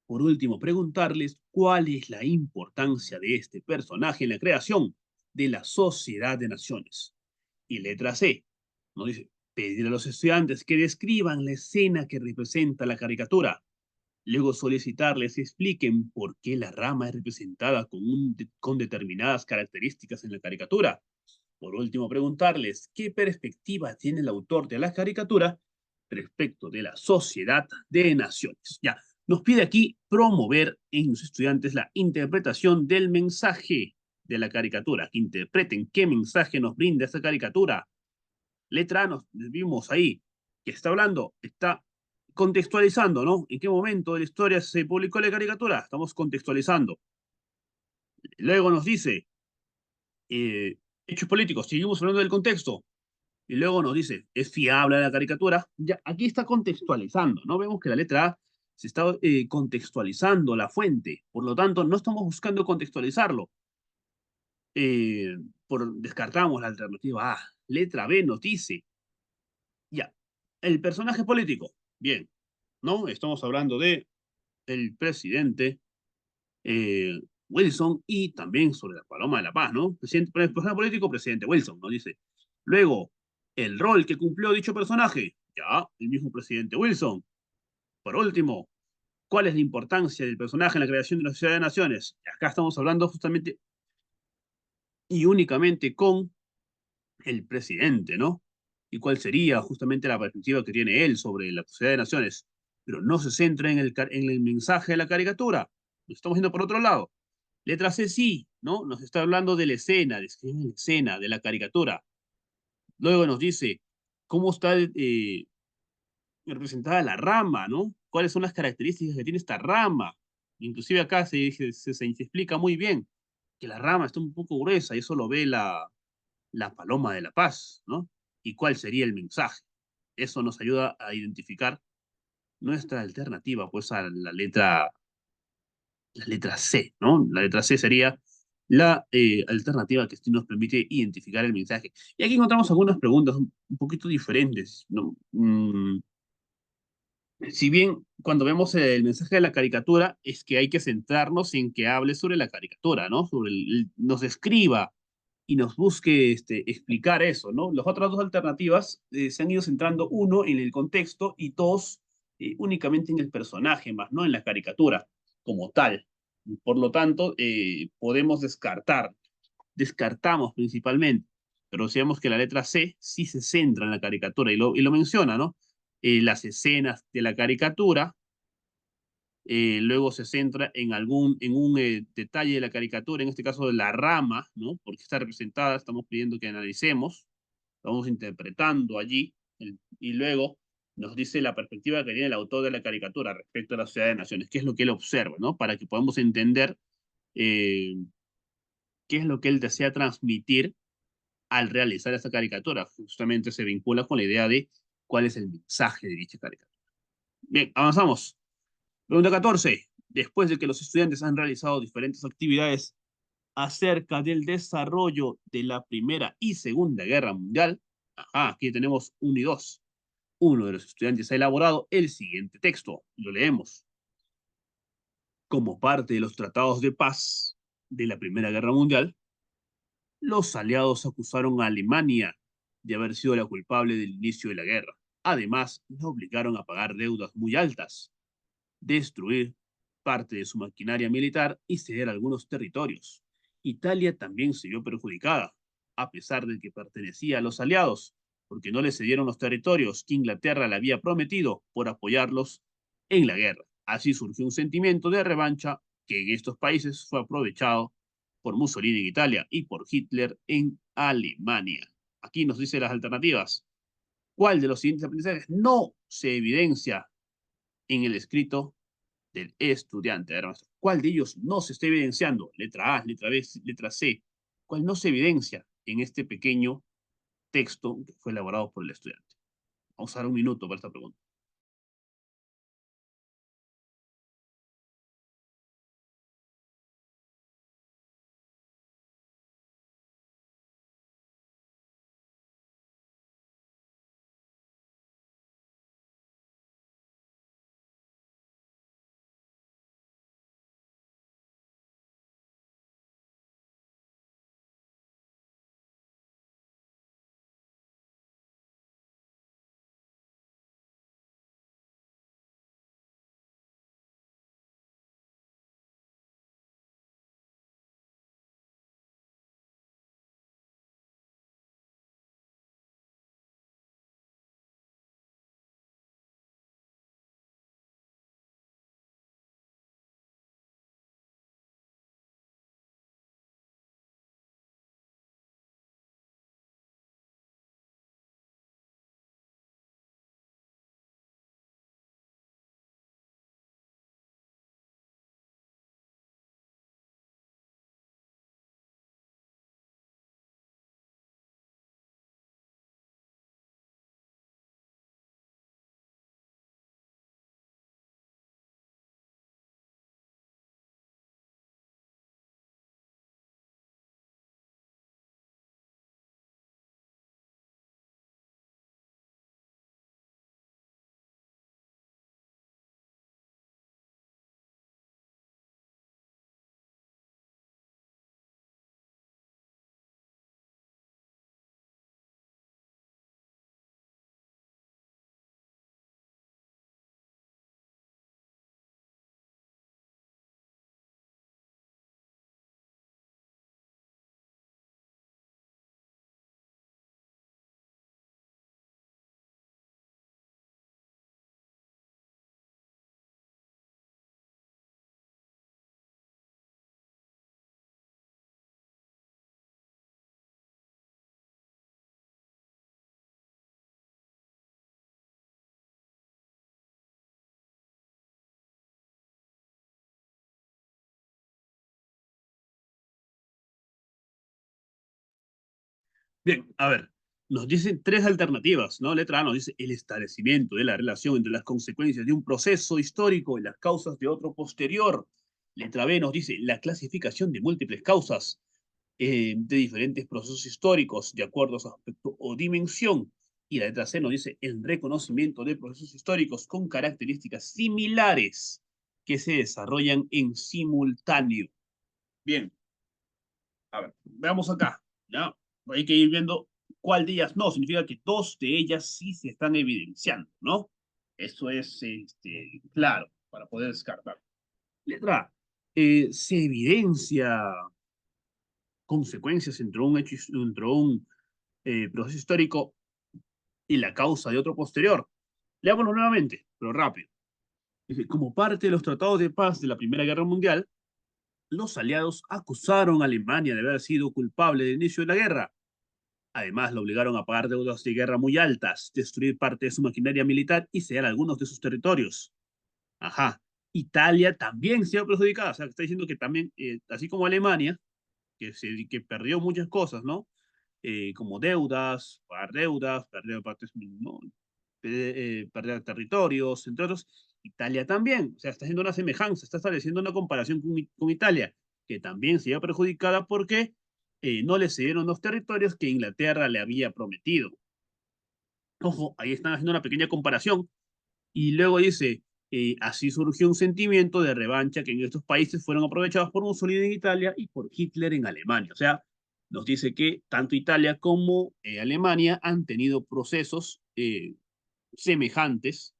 Speaker 1: Por último, preguntarles cuál es la importancia de este personaje en la creación de la Sociedad de Naciones. Y letra C, nos dice, pedir a los estudiantes que describan la escena que representa la caricatura, luego solicitarles expliquen por qué la rama es representada con determinadas características en la caricatura. Por último, preguntarles qué perspectiva tiene el autor de la caricatura respecto de la sociedad de naciones. Ya, nos pide aquí promover en los estudiantes la interpretación del mensaje de la caricatura, que interpreten qué mensaje nos brinda esa caricatura. Letra A, nos vimos ahí, que está hablando, está contextualizando, ¿no? ¿En qué momento de la historia se publicó la caricatura? Estamos contextualizando. Luego nos dice, hechos políticos, seguimos hablando del contexto. Y luego nos dice, ¿es fiable la caricatura? Ya, aquí está contextualizando, ¿no? Vemos que la letra A se está contextualizando la fuente, por lo tanto, no estamos buscando contextualizarlo. Eh, Descartamos la alternativa A. Letra B nos dice, ya, el personaje político, bien, ¿no? Estamos hablando de el presidente Wilson y también sobre la Paloma de la Paz, ¿no? Presidente, personaje político, presidente Wilson, nos dice. Luego, el rol que cumplió dicho personaje, ya, el mismo presidente Wilson. Por último, ¿cuál es la importancia del personaje en la creación de la Sociedad de Naciones? Y acá estamos hablando justamente y únicamente con el presidente, ¿no? Y cuál sería justamente la perspectiva que tiene él sobre la Sociedad de Naciones. Pero no se centra en el mensaje de la caricatura. Lo estamos viendo por otro lado. Letra C sí, ¿no? Nos está hablando de la escena, describe la escena, de la caricatura. Luego nos dice cómo está representada la rama, ¿no? ¿Cuáles son las características que tiene esta rama? Inclusive acá se explica muy bien que la rama está un poco gruesa y eso lo ve la paloma de la paz, ¿no? ¿Y cuál sería el mensaje? Eso nos ayuda a identificar nuestra alternativa, pues a la letra C, ¿no? La letra C sería la alternativa que sí nos permite identificar el mensaje. Y aquí encontramos algunas preguntas un poquito diferentes, ¿no? Si bien cuando vemos el mensaje de la caricatura es que hay que centrarnos en que hable sobre la caricatura, ¿no? Nos escriba y nos busque explicar eso, ¿no? Las otras dos alternativas se han ido centrando uno en el contexto y dos únicamente en el personaje, más no en la caricatura como tal. Por lo tanto, podemos descartamos principalmente, pero decíamos que la letra C sí se centra en la caricatura y lo menciona, ¿no? Las escenas de la caricatura, luego se centra en un detalle de la caricatura, en este caso de la rama, ¿no? Porque está representada, estamos pidiendo que analicemos, vamos interpretando allí, y luego nos dice la perspectiva que tiene el autor de la caricatura respecto a la sociedad de naciones, qué es lo que él observa, ¿no? Para que podamos entender eh, qué es lo que él desea transmitir al realizar esta caricatura. Justamente se vincula con la idea de cuál es el mensaje de dicha caricatura. Bien, avanzamos. Pregunta 14. Después de que los estudiantes han realizado diferentes actividades acerca del desarrollo de la Primera y Segunda Guerra Mundial, ajá, aquí tenemos 1 y 2. Uno de los estudiantes ha elaborado el siguiente texto. Lo leemos. Como parte de los tratados de paz de la Primera Guerra Mundial, los aliados acusaron a Alemania de haber sido la culpable del inicio de la guerra. Además, la obligaron a pagar deudas muy altas, destruir parte de su maquinaria militar y ceder algunos territorios. Italia también se vio perjudicada, a pesar de que pertenecía a los aliados, porque no le cedieron los territorios que Inglaterra le había prometido por apoyarlos en la guerra. Así surgió un sentimiento de revancha que en estos países fue aprovechado por Mussolini en Italia y por Hitler en Alemania. Aquí nos dice las alternativas. ¿Cuál de los siguientes aprendizajes no se evidencia en el escrito del estudiante? A ver, maestro, ¿cuál de ellos no se está evidenciando? Letra A, letra B, letra C. ¿Cuál no se evidencia en este pequeño texto que fue elaborado por el estudiante? Vamos a dar un minuto para esta pregunta. Bien, a ver, nos dicen tres alternativas, ¿no? Letra A nos dice el establecimiento de la relación entre las consecuencias de un proceso histórico y las causas de otro posterior. Letra B nos dice la clasificación de múltiples causas de diferentes procesos históricos de acuerdo a su aspecto o dimensión. Y la letra C nos dice el reconocimiento de procesos históricos con características similares que se desarrollan en simultáneo. Bien, a ver, veamos acá, ¿ya? Hay que ir viendo cuál de ellas no. Significa que dos de ellas sí se están evidenciando, ¿no? Eso es claro para poder descartar. Letra A. Se evidencia consecuencias entre un hecho, entre un proceso histórico y la causa de otro posterior. Leámoslo nuevamente, pero rápido. Dice, como parte de los tratados de paz de la Primera Guerra Mundial, los aliados acusaron a Alemania de haber sido culpable del inicio de la guerra. Además, lo obligaron a pagar deudas de guerra muy altas, destruir parte de su maquinaria militar y sellar algunos de sus territorios. Ajá. Italia también se ha perjudicado. O sea, está diciendo que también, así como Alemania, que perdió muchas cosas, ¿no? Como deudas, pagar deudas, perder partes, ¿no? Perder territorios, entre otros. Italia también. O sea, está haciendo una semejanza, está estableciendo una comparación con Italia, que también se vio perjudicada porque no le cedieron los territorios que Inglaterra le había prometido. Ojo, ahí están haciendo una pequeña comparación. Y luego dice, así surgió un sentimiento de revancha que en estos países fueron aprovechados por Mussolini en Italia y por Hitler en Alemania. O sea, nos dice que tanto Italia como Alemania han tenido procesos semejantes,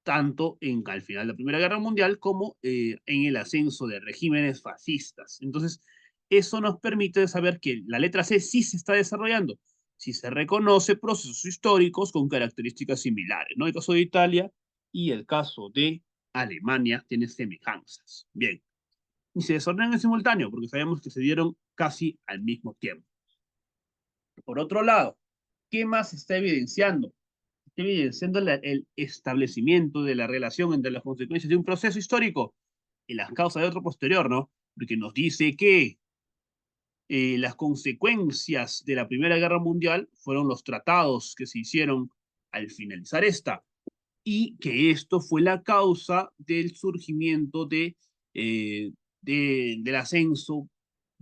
Speaker 1: tanto al final de la Primera Guerra Mundial como en el ascenso de regímenes fascistas. Entonces, eso nos permite saber que la letra C sí se está desarrollando, si se reconoce procesos históricos con características similares, ¿no? El caso de Italia y el caso de Alemania tiene semejanzas. Bien, y se desarrollan en simultáneo porque sabemos que se dieron casi al mismo tiempo. Por otro lado, ¿qué más se está evidenciando? Evidenciando el establecimiento de la relación entre las consecuencias de un proceso histórico y las causas de otro posterior, ¿no? Porque nos dice que las consecuencias de la Primera Guerra Mundial fueron los tratados que se hicieron al finalizar esta, y que esto fue la causa del surgimiento del ascenso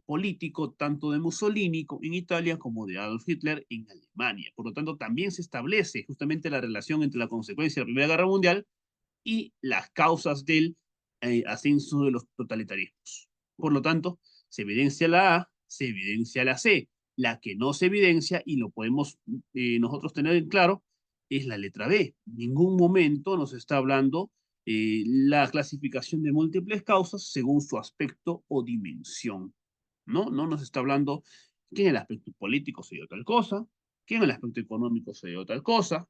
Speaker 1: político tanto de Mussolini en Italia como de Adolf Hitler en Alemania. Por lo tanto, también se establece justamente la relación entre la consecuencia de la Primera Guerra Mundial y las causas del ascenso de los totalitarismos. Por lo tanto, se evidencia la A, se evidencia la C. La que no se evidencia, y lo podemos nosotros tener en claro, es la letra B. En ningún momento nos está hablando la clasificación de múltiples causas según su aspecto o dimensión. ¿No? No nos está hablando que en el aspecto político se dio tal cosa, que en el aspecto económico se dio tal cosa,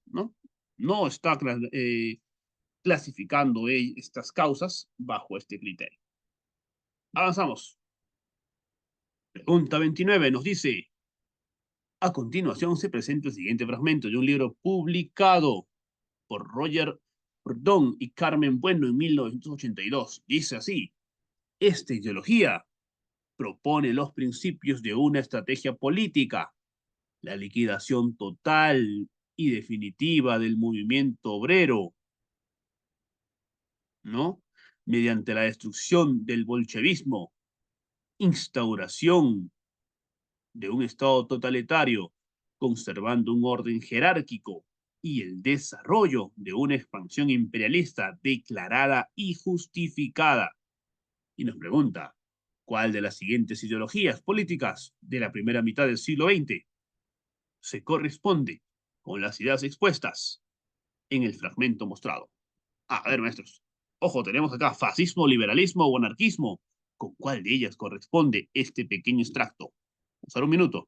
Speaker 1: ¿no? No está clasificando estas causas bajo este criterio. Avanzamos. Pregunta 29 nos dice, a continuación se presenta el siguiente fragmento de un libro publicado por Roger Perdón y Carmen Bueno en 1982. Dice así, esta ideología propone los principios de una estrategia política, la liquidación total y definitiva del movimiento obrero, ¿no? Mediante la destrucción del bolchevismo, instauración de un Estado totalitario, conservando un orden jerárquico y el desarrollo de una expansión imperialista declarada y justificada. Y nos pregunta, ¿cuál de las siguientes ideologías políticas de la primera mitad del siglo XX se corresponde con las ideas expuestas en el fragmento mostrado? A ver, maestros. Ojo, tenemos acá fascismo, liberalismo o anarquismo. ¿Con cuál de ellas corresponde este pequeño extracto? Usar un minuto.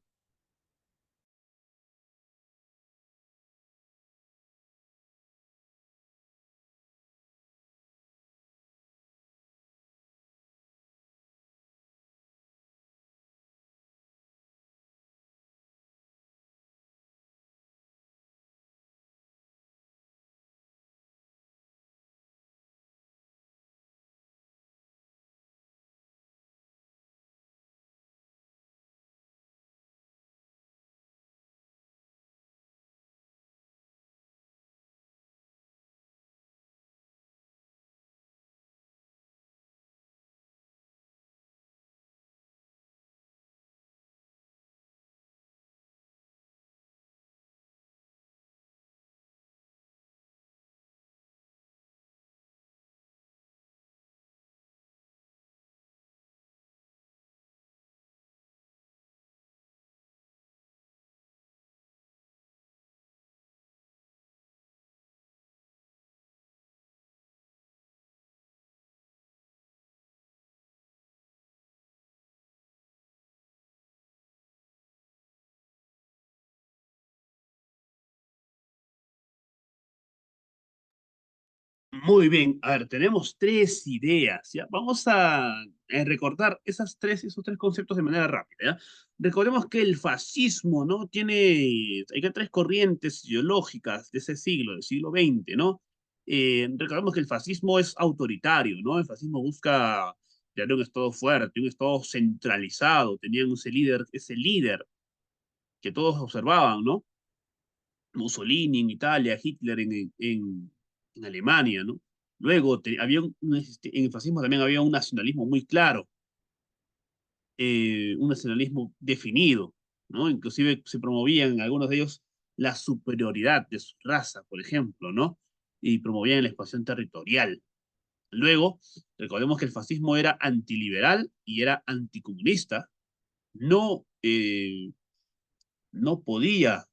Speaker 1: Muy bien, a ver, tenemos tres ideas, ¿ya? Vamos a recordar esos tres conceptos de manera rápida, ¿ya? Recordemos que el fascismo, ¿no? Hay que tres corrientes ideológicas de ese siglo, del siglo XX, ¿no? Recordemos que el fascismo es autoritario, ¿no? El fascismo busca tener un Estado fuerte, un Estado centralizado, tenían ese líder que todos observaban, ¿no? Mussolini en Italia, Hitler en Alemania, ¿no? Luego en el fascismo también había un nacionalismo muy claro, un nacionalismo definido, ¿no? Inclusive se promovían en algunos de ellos la superioridad de su raza, por ejemplo, ¿no? Y promovían la expansión territorial. Luego, recordemos que el fascismo era antiliberal y era anticomunista, no, no podía,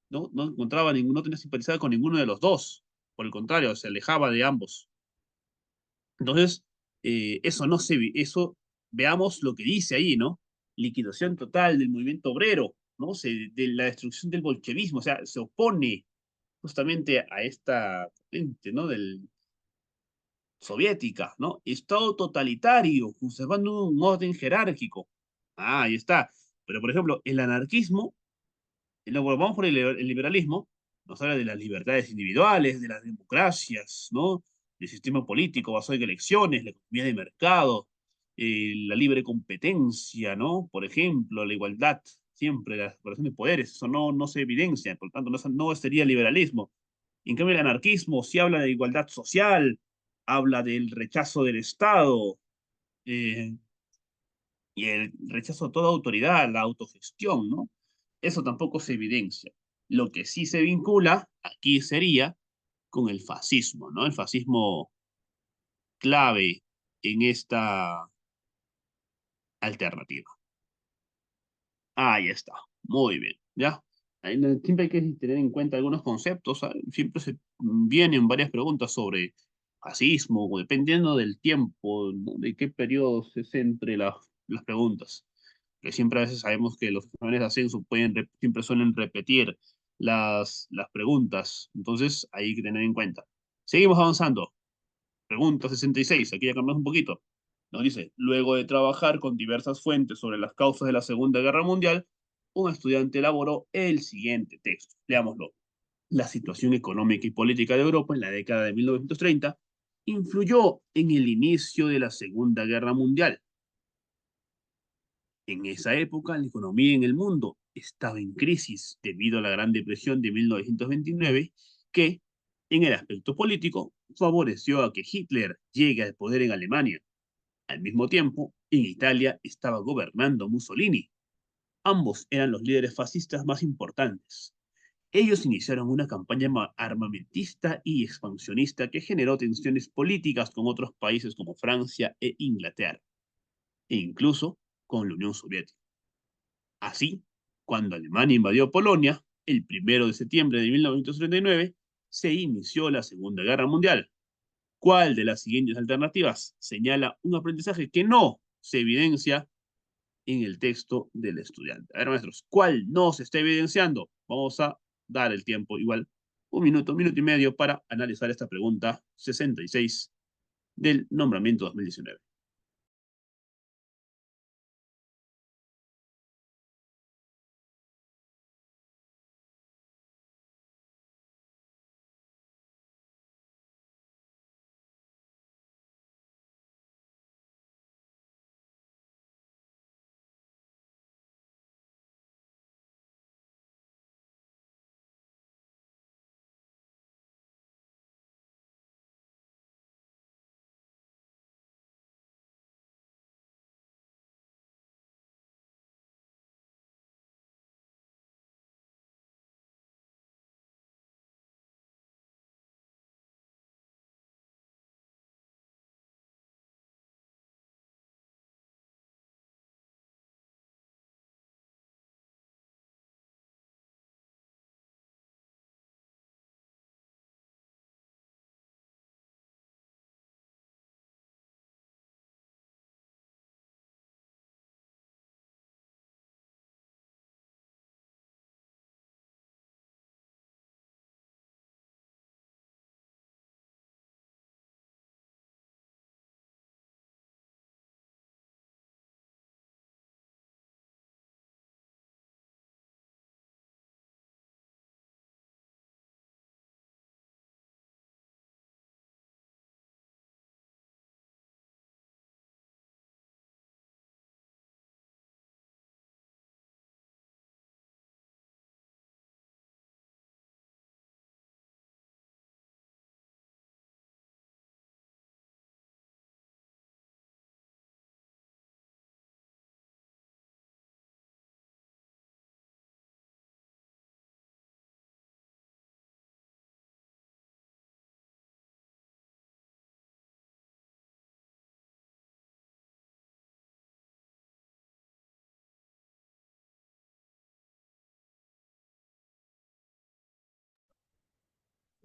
Speaker 1: no encontraba no tenía simpatizada con ninguno de los dos. Por el contrario, se alejaba de ambos. Entonces, eso, veamos lo que dice ahí, ¿no? Liquidación total del movimiento obrero, ¿no? De la destrucción del bolchevismo, o sea, se opone justamente a esta corriente, ¿no? Soviética, ¿no? Estado totalitario, conservando un orden jerárquico. Ah, ahí está. Pero, por ejemplo, el anarquismo vamos por el liberalismo, nos habla de las libertades individuales, de las democracias, ¿no? Del sistema político basado en elecciones, la economía de mercado, la libre competencia, ¿no? Por ejemplo, la igualdad, siempre la separación de poderes, eso no se evidencia, por lo tanto, no sería liberalismo. En cambio, el anarquismo sí habla de igualdad social, habla del rechazo del Estado, eh, y el rechazo a toda autoridad, la autogestión, ¿no? Eso tampoco se evidencia. Lo que sí se vincula aquí sería con el fascismo, ¿no? El fascismo clave en esta alternativa. Ahí está. Muy bien, ¿ya? Siempre hay que tener en cuenta algunos conceptos, ¿sabes? Siempre se vienen varias preguntas sobre fascismo, o dependiendo del tiempo, ¿no? De qué periodo se centre las preguntas. Que siempre a veces sabemos que los exámenes de ascenso siempre suelen repetir las preguntas, entonces hay que tener en cuenta. Seguimos avanzando. Pregunta 66, aquí ya cambiamos un poquito. Nos dice, luego de trabajar con diversas fuentes sobre las causas de la Segunda Guerra Mundial, un estudiante elaboró el siguiente texto. Leámoslo. La situación económica y política de Europa en la década de 1930 influyó en el inicio de la Segunda Guerra Mundial. En esa época, la economía en el mundo estaba en crisis debido a la Gran Depresión de 1929, que, en el aspecto político, favoreció a que Hitler llegue al poder en Alemania. Al mismo tiempo, en Italia estaba gobernando Mussolini. Ambos eran los líderes fascistas más importantes. Ellos iniciaron una campaña armamentista y expansionista que generó tensiones políticas con otros países como Francia e Inglaterra, e incluso con la Unión Soviética. Así, cuando Alemania invadió Polonia, el 1 de septiembre de 1939, se inició la Segunda Guerra Mundial. ¿Cuál de las siguientes alternativas señala un aprendizaje que no se evidencia en el texto del estudiante? A ver, maestros, ¿cuál no se está evidenciando? Vamos a dar el tiempo, igual, un minuto y medio para analizar esta pregunta 66 del nombramiento 2019.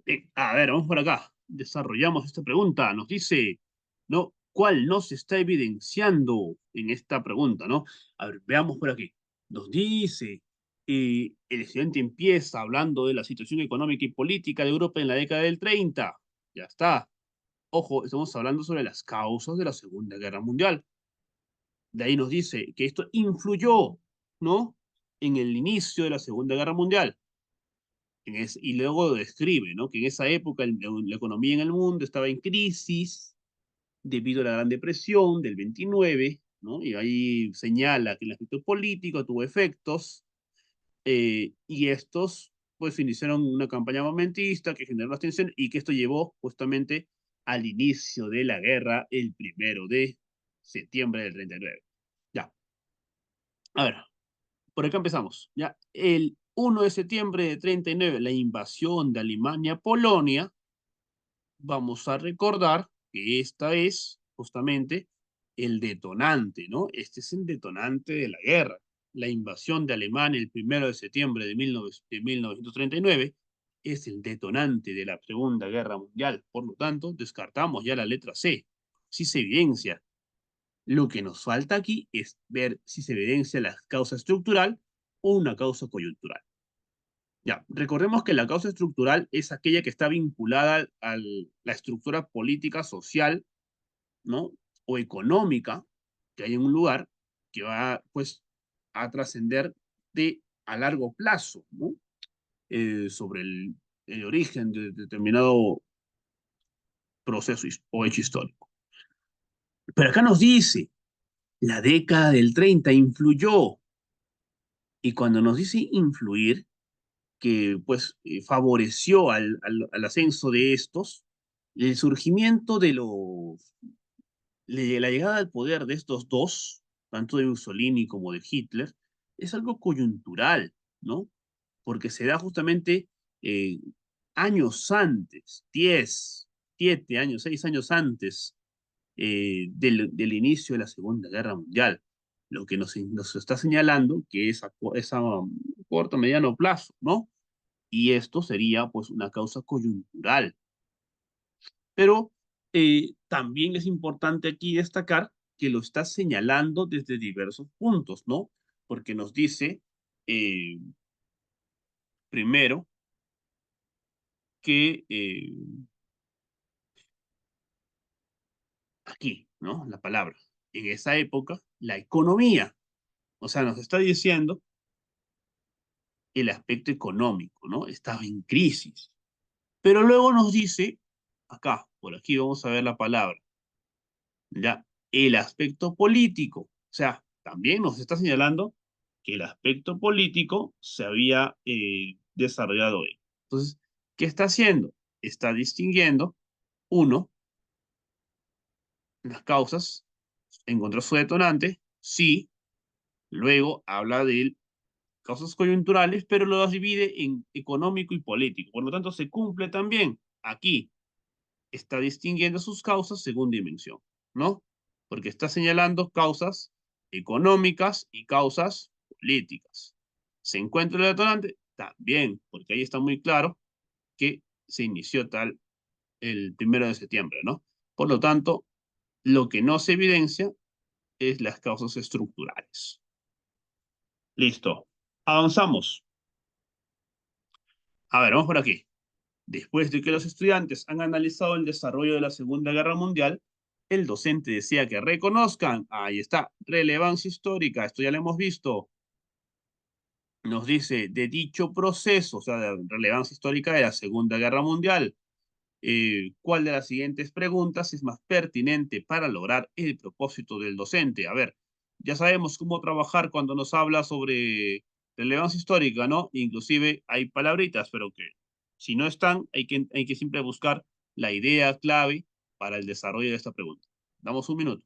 Speaker 1: Bien, a ver, vamos por acá. Desarrollamos esta pregunta. Nos dice, ¿no? ¿Cuál no se está evidenciando en esta pregunta, ¿no? A ver, veamos por aquí. Nos dice, el estudiante empieza hablando de la situación económica y política de Europa en la década del 30. Ya está. Ojo, estamos hablando sobre las causas de la Segunda Guerra Mundial. De ahí nos dice que esto influyó, ¿no? En el inicio de la Segunda Guerra Mundial. Y luego describe, ¿no? Que en esa época la economía en el mundo estaba en crisis debido a la Gran Depresión del 29, ¿no? Y ahí señala que el aspecto político tuvo efectos, y estos, pues, iniciaron una campaña armamentista que generó las tensiones y que esto llevó justamente al inicio de la guerra el 1 de septiembre del 39. Ya, a ver, por acá empezamos. Ya, el 1 de septiembre de 39, la invasión de Alemania a Polonia. Vamos a recordar que esta es justamente el detonante, ¿no? Este es el detonante de la guerra. La invasión de Alemania el 1 de septiembre de 1939 es el detonante de la Segunda Guerra Mundial. Por lo tanto, descartamos ya la letra C. Si se evidencia. Lo que nos falta aquí es ver si se evidencia la causa estructural o una causa coyuntural. Ya, recordemos que la causa estructural es aquella que está vinculada a la estructura política, social, ¿no? O económica que hay en un lugar que va, pues, a trascender a largo plazo, ¿no? Sobre el origen de determinado proceso o hecho histórico. Pero acá nos dice, la década del 30 influyó. Y cuando nos dice influir, que pues favoreció al ascenso de estos, el surgimiento de la llegada al poder de estos dos, tanto de Mussolini como de Hitler, es algo coyuntural, ¿no? Porque se da justamente eh, años antes, 10, 7 años, 6 años antes del inicio de la Segunda Guerra Mundial, lo que nos está señalando que es a corto, mediano plazo, ¿no? Y esto sería pues una causa coyuntural. Pero también es importante aquí destacar que lo está señalando desde diversos puntos, ¿no? Porque nos dice, eh, primero, que aquí, ¿no? La palabra, en esa época, la economía, o sea, nos está diciendo el aspecto económico, ¿no? Estaba en crisis. Pero luego nos dice, acá, por aquí vamos a ver la palabra, ¿ya? El aspecto político. O sea, también nos está señalando que el aspecto político se había desarrollado ahí. Entonces, ¿qué está haciendo? Está distinguiendo, uno, las causas, encontró su detonante, sí, luego habla de causas coyunturales, pero lo divide en económico y político. Por lo tanto, se cumple también aquí está distinguiendo sus causas según dimensión, ¿no? Porque está señalando causas económicas y causas políticas. ¿Se encuentra el detonante? También, porque ahí está muy claro que se inició tal el 1 de septiembre, ¿no? Por lo tanto, lo que no se evidencia es las causas estructurales. Listo. Avanzamos. A ver, vamos por aquí. Después de que los estudiantes han analizado el desarrollo de la Segunda Guerra Mundial, el docente decía que reconozcan, ahí está, relevancia histórica, esto ya lo hemos visto, nos dice de dicho proceso, o sea, de relevancia histórica de la Segunda Guerra Mundial. ¿Cuál de las siguientes preguntas es más pertinente para lograr el propósito del docente? A ver, ya sabemos cómo trabajar cuando nos habla sobre relevancia histórica, ¿no? Inclusive hay palabritas, pero que si no están, hay que siempre buscar la idea clave para el desarrollo de esta pregunta. Damos un minuto.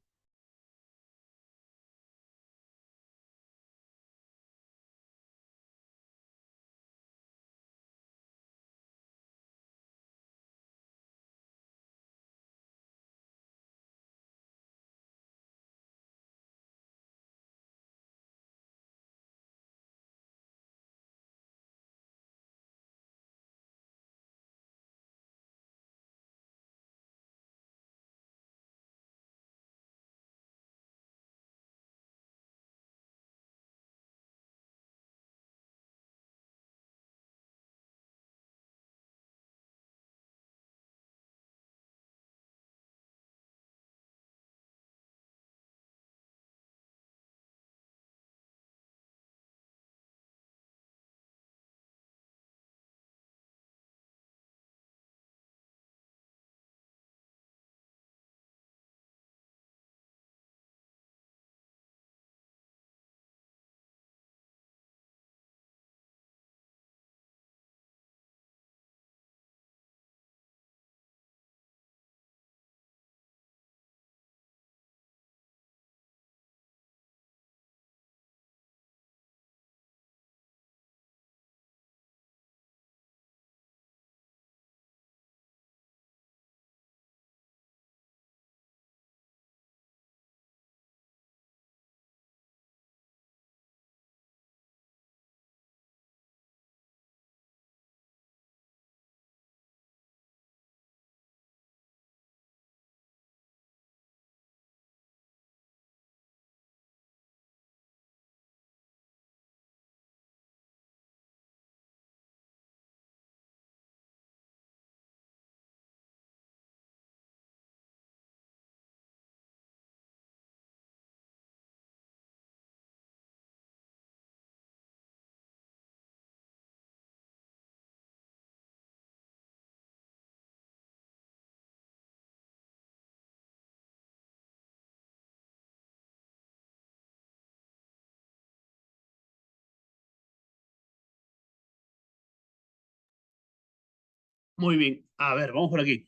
Speaker 1: Muy bien. A ver, vamos por aquí.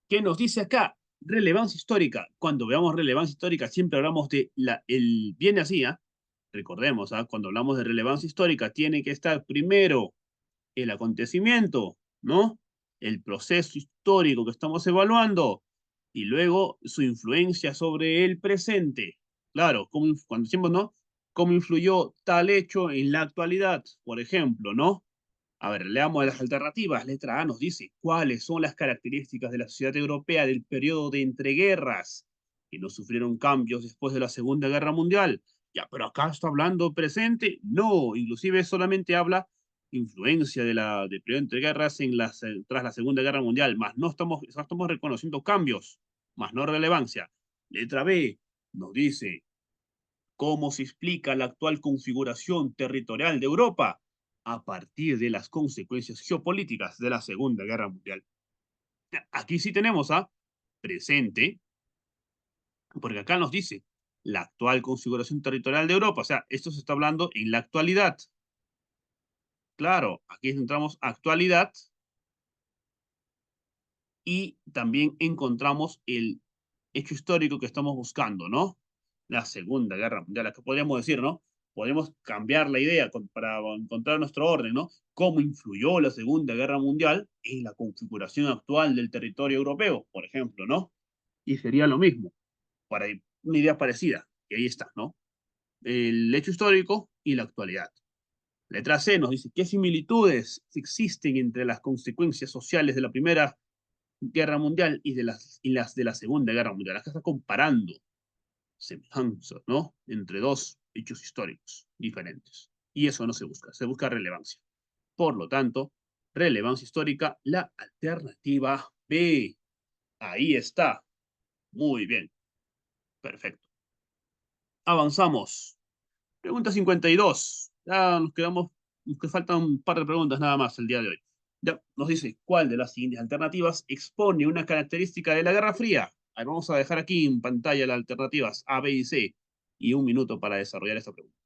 Speaker 1: ¿Qué nos dice acá? Relevancia histórica. Cuando veamos relevancia histórica, siempre hablamos de viene así, ¿ah? Recordemos, ¿ah? Cuando hablamos de relevancia histórica, tiene que estar primero el acontecimiento, ¿no? El proceso histórico que estamos evaluando y luego su influencia sobre el presente. Claro, cuando decimos, ¿no? ¿Cómo influyó tal hecho en la actualidad? Por ejemplo, ¿no? A ver, leamos las alternativas. Letra A nos dice cuáles son las características de la sociedad europea del periodo de entreguerras que no sufrieron cambios después de la Segunda Guerra Mundial. Ya, pero acá está hablando presente. No, inclusive solamente habla influencia del periodo de entreguerras tras la Segunda Guerra Mundial, más no estamos reconociendo cambios, más no relevancia. Letra B nos dice cómo se explica la actual configuración territorial de Europa a partir de las consecuencias geopolíticas de la Segunda Guerra Mundial. Aquí sí tenemos a presente, porque acá nos dice la actual configuración territorial de Europa, o sea, esto se está hablando en la actualidad. Claro, aquí encontramos actualidad y también encontramos el hecho histórico que estamos buscando, ¿no? La Segunda Guerra Mundial. Acá podríamos decir, ¿no? Podemos cambiar la idea para encontrar nuestro orden, ¿no? ¿Cómo influyó la Segunda Guerra Mundial en la configuración actual del territorio europeo, por ejemplo, ¿no? Y sería lo mismo, para una idea parecida, que ahí está, ¿no? El hecho histórico y la actualidad. Letra C nos dice, ¿qué similitudes existen entre las consecuencias sociales de la Primera Guerra Mundial y las de la Segunda Guerra Mundial? Acá está comparando semejanzas, ¿no? Entre dos hechos históricos diferentes. Y eso no se busca relevancia. Por lo tanto, relevancia histórica, la alternativa B. Ahí está. Muy bien. Perfecto. Avanzamos. Pregunta 52. Ya nos que faltan un par de preguntas nada más el día de hoy. Ya nos dice, ¿cuál de las siguientes alternativas expone una característica de la Guerra Fría? Ahí vamos a dejar aquí en pantalla las alternativas A, B y C y un minuto para desarrollar esta pregunta.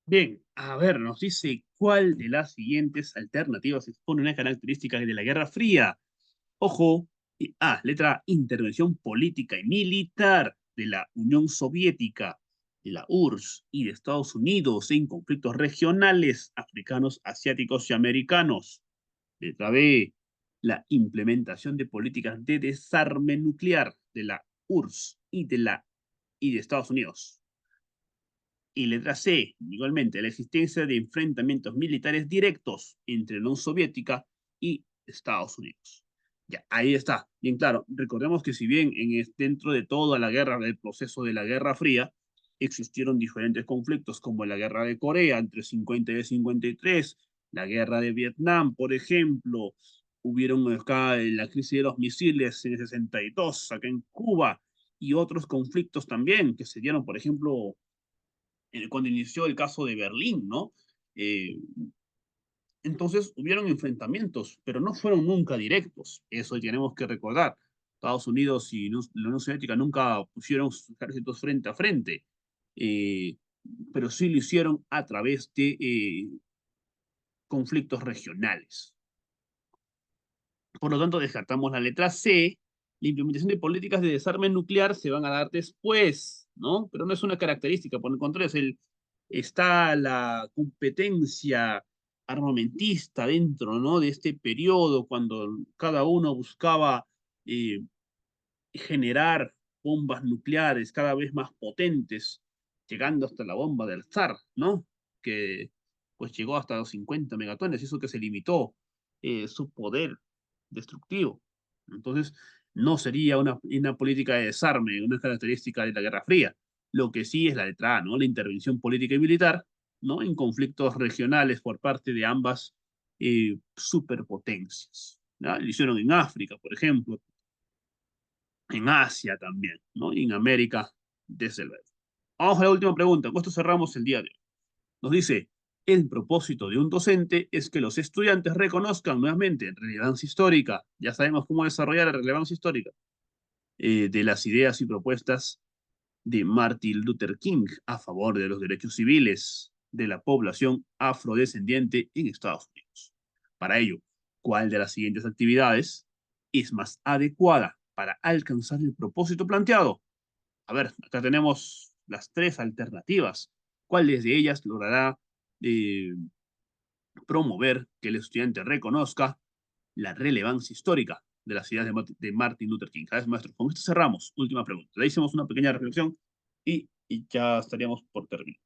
Speaker 1: Bien, a ver, nos dice cuál de las siguientes alternativas expone una característica de la Guerra Fría. Ojo, letra A, intervención política y militar de la Unión Soviética, de la URSS y de Estados Unidos en conflictos regionales africanos, asiáticos y americanos. Letra B, la implementación de políticas de desarme nuclear de la URSS y de Estados Unidos. Y letra C, igualmente, la existencia de enfrentamientos militares directos entre la Unión Soviética y Estados Unidos. Ya, ahí está, bien claro. Recordemos que si bien dentro de toda la guerra, del proceso de la Guerra Fría, existieron diferentes conflictos, como la Guerra de Corea entre 50 y 53, la Guerra de Vietnam, por ejemplo, hubieron acá la crisis de los misiles en el 62, acá en Cuba, y otros conflictos también que se dieron, por ejemplo, cuando inició el caso de Berlín, ¿no? Eh, entonces hubieron enfrentamientos, pero no fueron nunca directos. Eso tenemos que recordar. Estados Unidos y la Unión Soviética nunca pusieron sus ejércitos frente a frente, eh, pero sí lo hicieron a través de conflictos regionales. Por lo tanto, descartamos la letra C. La implementación de políticas de desarme nuclear se van a dar después, ¿no? Pero no es una característica, por el contrario, está la competencia armamentista dentro, ¿no? De este periodo, cuando cada uno buscaba eh, generar bombas nucleares cada vez más potentes, llegando hasta la bomba del zar, ¿no? Que pues llegó hasta los 50 megatones, eso que se limitó su poder destructivo. Entonces, no sería una política de desarme, una característica de la Guerra Fría. Lo que sí es la letra A, ¿no? La intervención política y militar, ¿no? En conflictos regionales por parte de ambas superpotencias. ¿No? Lo hicieron en África, por ejemplo, en Asia también, ¿no? Y en América, desde luego. Vamos a la última pregunta. Con esto cerramos el día de hoy. Nos dice, el propósito de un docente es que los estudiantes reconozcan nuevamente relevancia histórica. Ya sabemos cómo desarrollar la relevancia histórica de las ideas y propuestas de Martin Luther King a favor de los derechos civiles de la población afrodescendiente en Estados Unidos. Para ello, ¿cuál de las siguientes actividades es más adecuada para alcanzar el propósito planteado? A ver, acá tenemos las tres alternativas. ¿Cuál de ellas logrará eh, promover que el estudiante reconozca la relevancia histórica de las ideas de Martin Luther King? Cada vez, maestro, con esto cerramos. Última pregunta. Le hicimos una pequeña reflexión y ya estaríamos por terminar.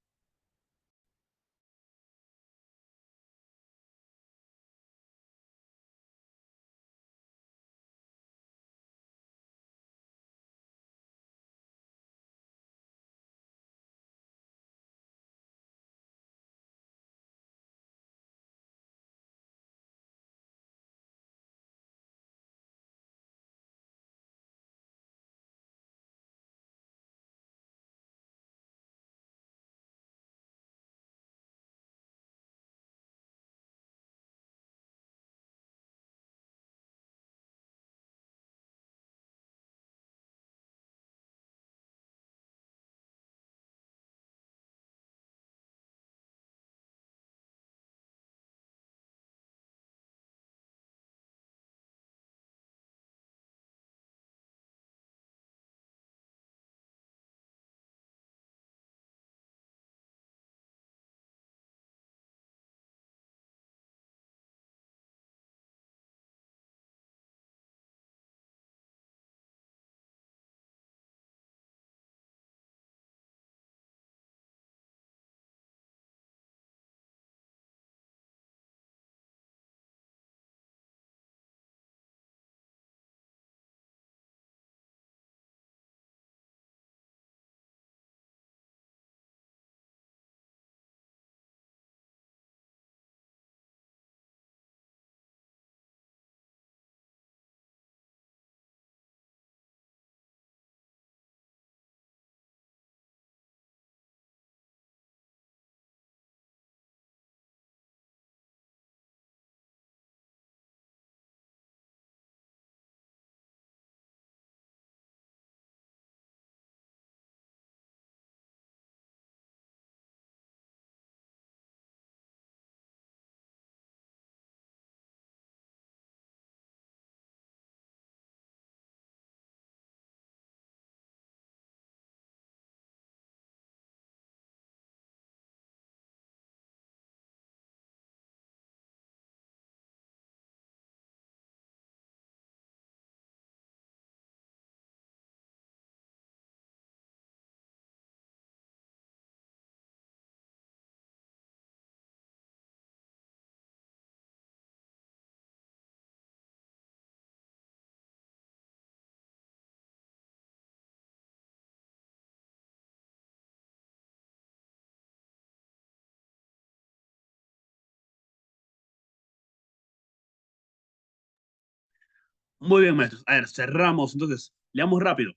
Speaker 1: Muy bien, maestros. A ver, cerramos. Entonces, leamos rápido.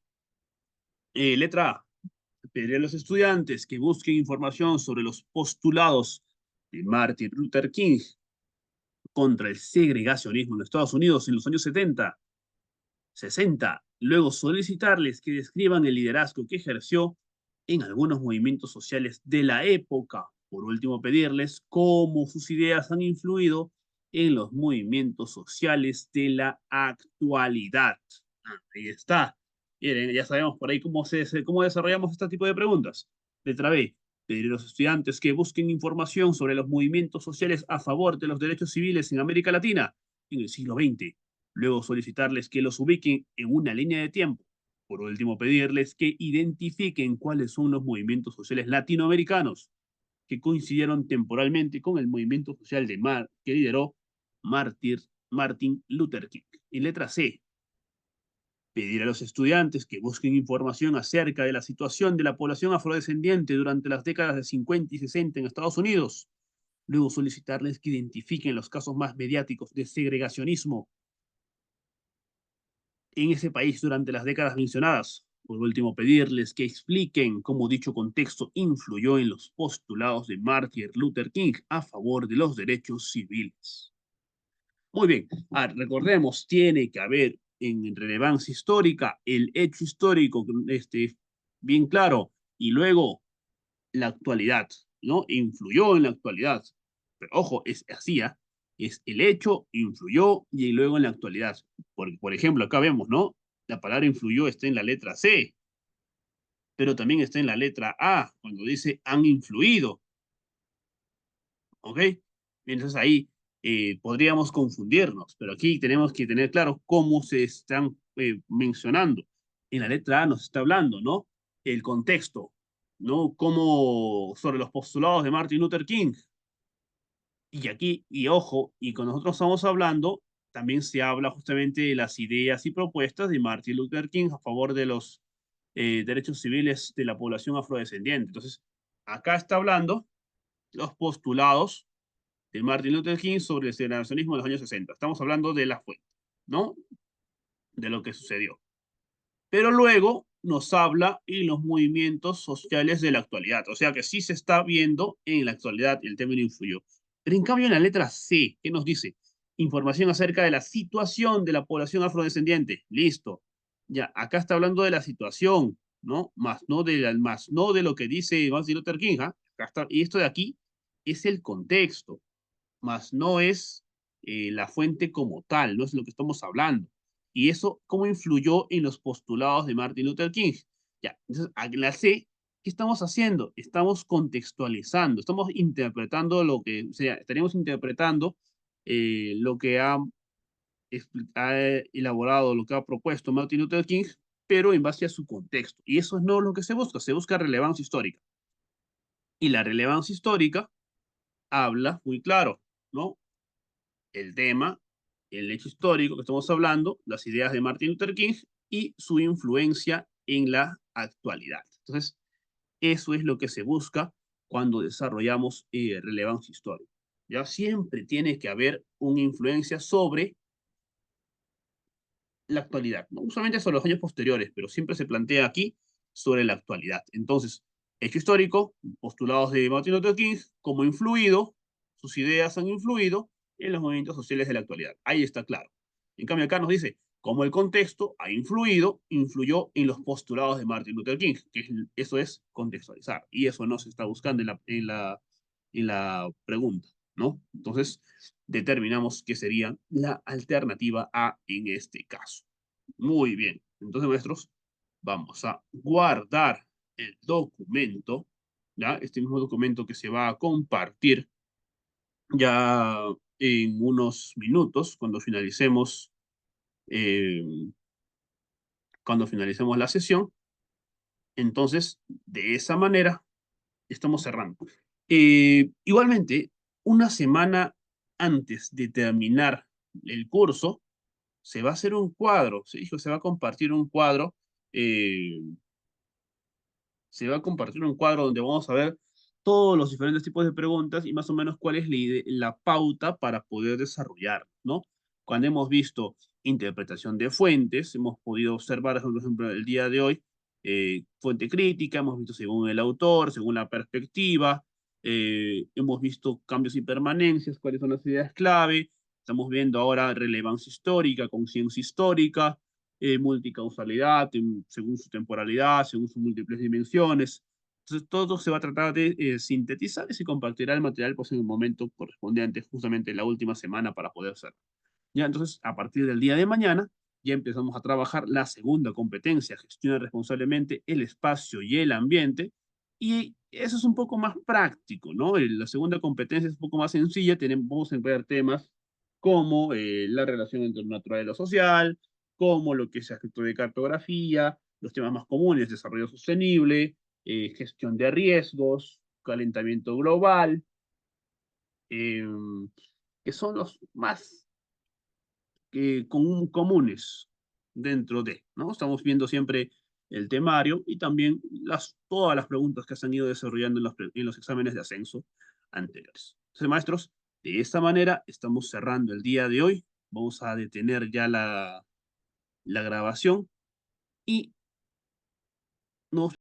Speaker 1: Letra A. Pediré a los estudiantes que busquen información sobre los postulados de Martin Luther King contra el segregacionismo en Estados Unidos en los años 70, 60. Luego solicitarles que describan el liderazgo que ejerció en algunos movimientos sociales de la época. Por último, pedirles cómo sus ideas han influido en los movimientos sociales de la actualidad. Ahí está. Miren, ya sabemos por ahí cómo desarrollamos este tipo de preguntas. Letra B. Pedir a los estudiantes que busquen información sobre los movimientos sociales a favor de los derechos civiles en América Latina en el siglo XX. Luego solicitarles que los ubiquen en una línea de tiempo. Por último, pedirles que identifiquen cuáles son los movimientos sociales latinoamericanos que coincidieron temporalmente con el movimiento social que lideró Martin Luther King. Y letra C, pedir a los estudiantes que busquen información acerca de la situación de la población afrodescendiente durante las décadas de 50 y 60 en Estados Unidos. Luego solicitarles que identifiquen los casos más mediáticos de segregacionismo en ese país durante las décadas mencionadas. Por último, pedirles que expliquen cómo dicho contexto influyó en los postulados de Martin Luther King a favor de los derechos civiles. Muy bien, recordemos, tiene que haber en relevancia histórica el hecho histórico bien claro y luego la actualidad, ¿no? Influyó en la actualidad. Pero ojo, es así, ¿ah? Es el hecho, influyó y luego en la actualidad. Por ejemplo, acá vemos, ¿no? La palabra influyó está en la letra C, pero también está en la letra A, cuando dice han influido, ¿ok? Entonces ahí podríamos confundirnos, pero aquí tenemos que tener claro cómo se están mencionando. En la letra A nos está hablando, ¿no? El contexto, ¿no? Como sobre los postulados de Martin Luther King. Y aquí, y ojo, y cuando nosotros estamos hablando, también se habla justamente de las ideas y propuestas de Martin Luther King a favor de los derechos civiles de la población afrodescendiente. Entonces, acá está hablando los postulados de Martin Luther King sobre el segregacionismo de los años 60. Estamos hablando de la fuente, ¿no? De lo que sucedió. Pero luego nos habla en los movimientos sociales de la actualidad. O sea que sí se está viendo en la actualidad el término influyó. Pero en cambio en la letra C, ¿qué nos dice? Información acerca de la situación de la población afrodescendiente. Listo. Ya, acá está hablando de la situación, ¿no? Más no de lo que dice Martin Luther King, ¿ah? Acá está, y esto de aquí es el contexto, más no es la fuente como tal, no es lo que estamos hablando. Y eso, ¿cómo influyó en los postulados de Martin Luther King? Ya, entonces, a la C, ¿qué estamos haciendo? Estamos contextualizando, estamos interpretando lo que, o sea, estaríamos interpretando lo que ha elaborado, lo que ha propuesto Martin Luther King, pero en base a su contexto. Y eso es no lo que se busca relevancia histórica. Y la relevancia histórica habla muy claro, ¿no? El tema, el hecho histórico que estamos hablando, las ideas de Martin Luther King y su influencia en la actualidad. Entonces, eso es lo que se busca cuando desarrollamos relevancia histórica. Ya siempre tiene que haber una influencia sobre la actualidad, no usualmente sobre los años posteriores, pero siempre se plantea aquí sobre la actualidad. Entonces, hecho histórico, postulados de Martin Luther King, cómo influido, sus ideas han influido en los movimientos sociales de la actualidad. Ahí está claro. En cambio, acá nos dice cómo el contexto ha influyó en los postulados de Martin Luther King, eso es contextualizar, y eso no se está buscando en la pregunta, ¿no? Entonces, determinamos que sería la alternativa A en este caso. Muy bien. Entonces, maestros, vamos a guardar el documento, ¿ya? Este mismo documento que se va a compartir ya en unos minutos eh, cuando finalicemos la sesión. Entonces, de esa manera, estamos cerrando. Igualmente, una semana antes de terminar el curso, se va a hacer un cuadro, se dijo, se va a compartir un cuadro, eh, se va a compartir un cuadro donde vamos a ver todos los diferentes tipos de preguntas y más o menos cuál es la pauta para poder desarrollar, ¿no? Cuando hemos visto interpretación de fuentes, hemos podido observar, por ejemplo, el día de hoy, fuente crítica, hemos visto según el autor, según la perspectiva, hemos visto cambios y permanencias, cuáles son las ideas clave, estamos viendo ahora relevancia histórica, conciencia histórica, multicausalidad, según su temporalidad, según sus múltiples dimensiones. Entonces, todo se va a tratar de sintetizar y se compartirá el material pues, en el momento correspondiente, justamente la última semana para poder hacerlo. Ya, entonces, a partir del día de mañana, ya empezamos a trabajar la segunda competencia, gestiona responsablemente el espacio y el ambiente, y eso es un poco más práctico, ¿no? La segunda competencia es un poco más sencilla, vamos a emplear temas como la relación entre lo natural y lo social, como lo que es aspecto de cartografía, los temas más comunes, desarrollo sostenible, gestión de riesgos, calentamiento global, eh, que son los más comunes dentro de, ¿no? Estamos viendo siempre el temario y también todas las preguntas que se han ido desarrollando en los exámenes de ascenso anteriores. Entonces, maestros, de esta manera estamos cerrando el día de hoy. Vamos a detener ya la grabación y nos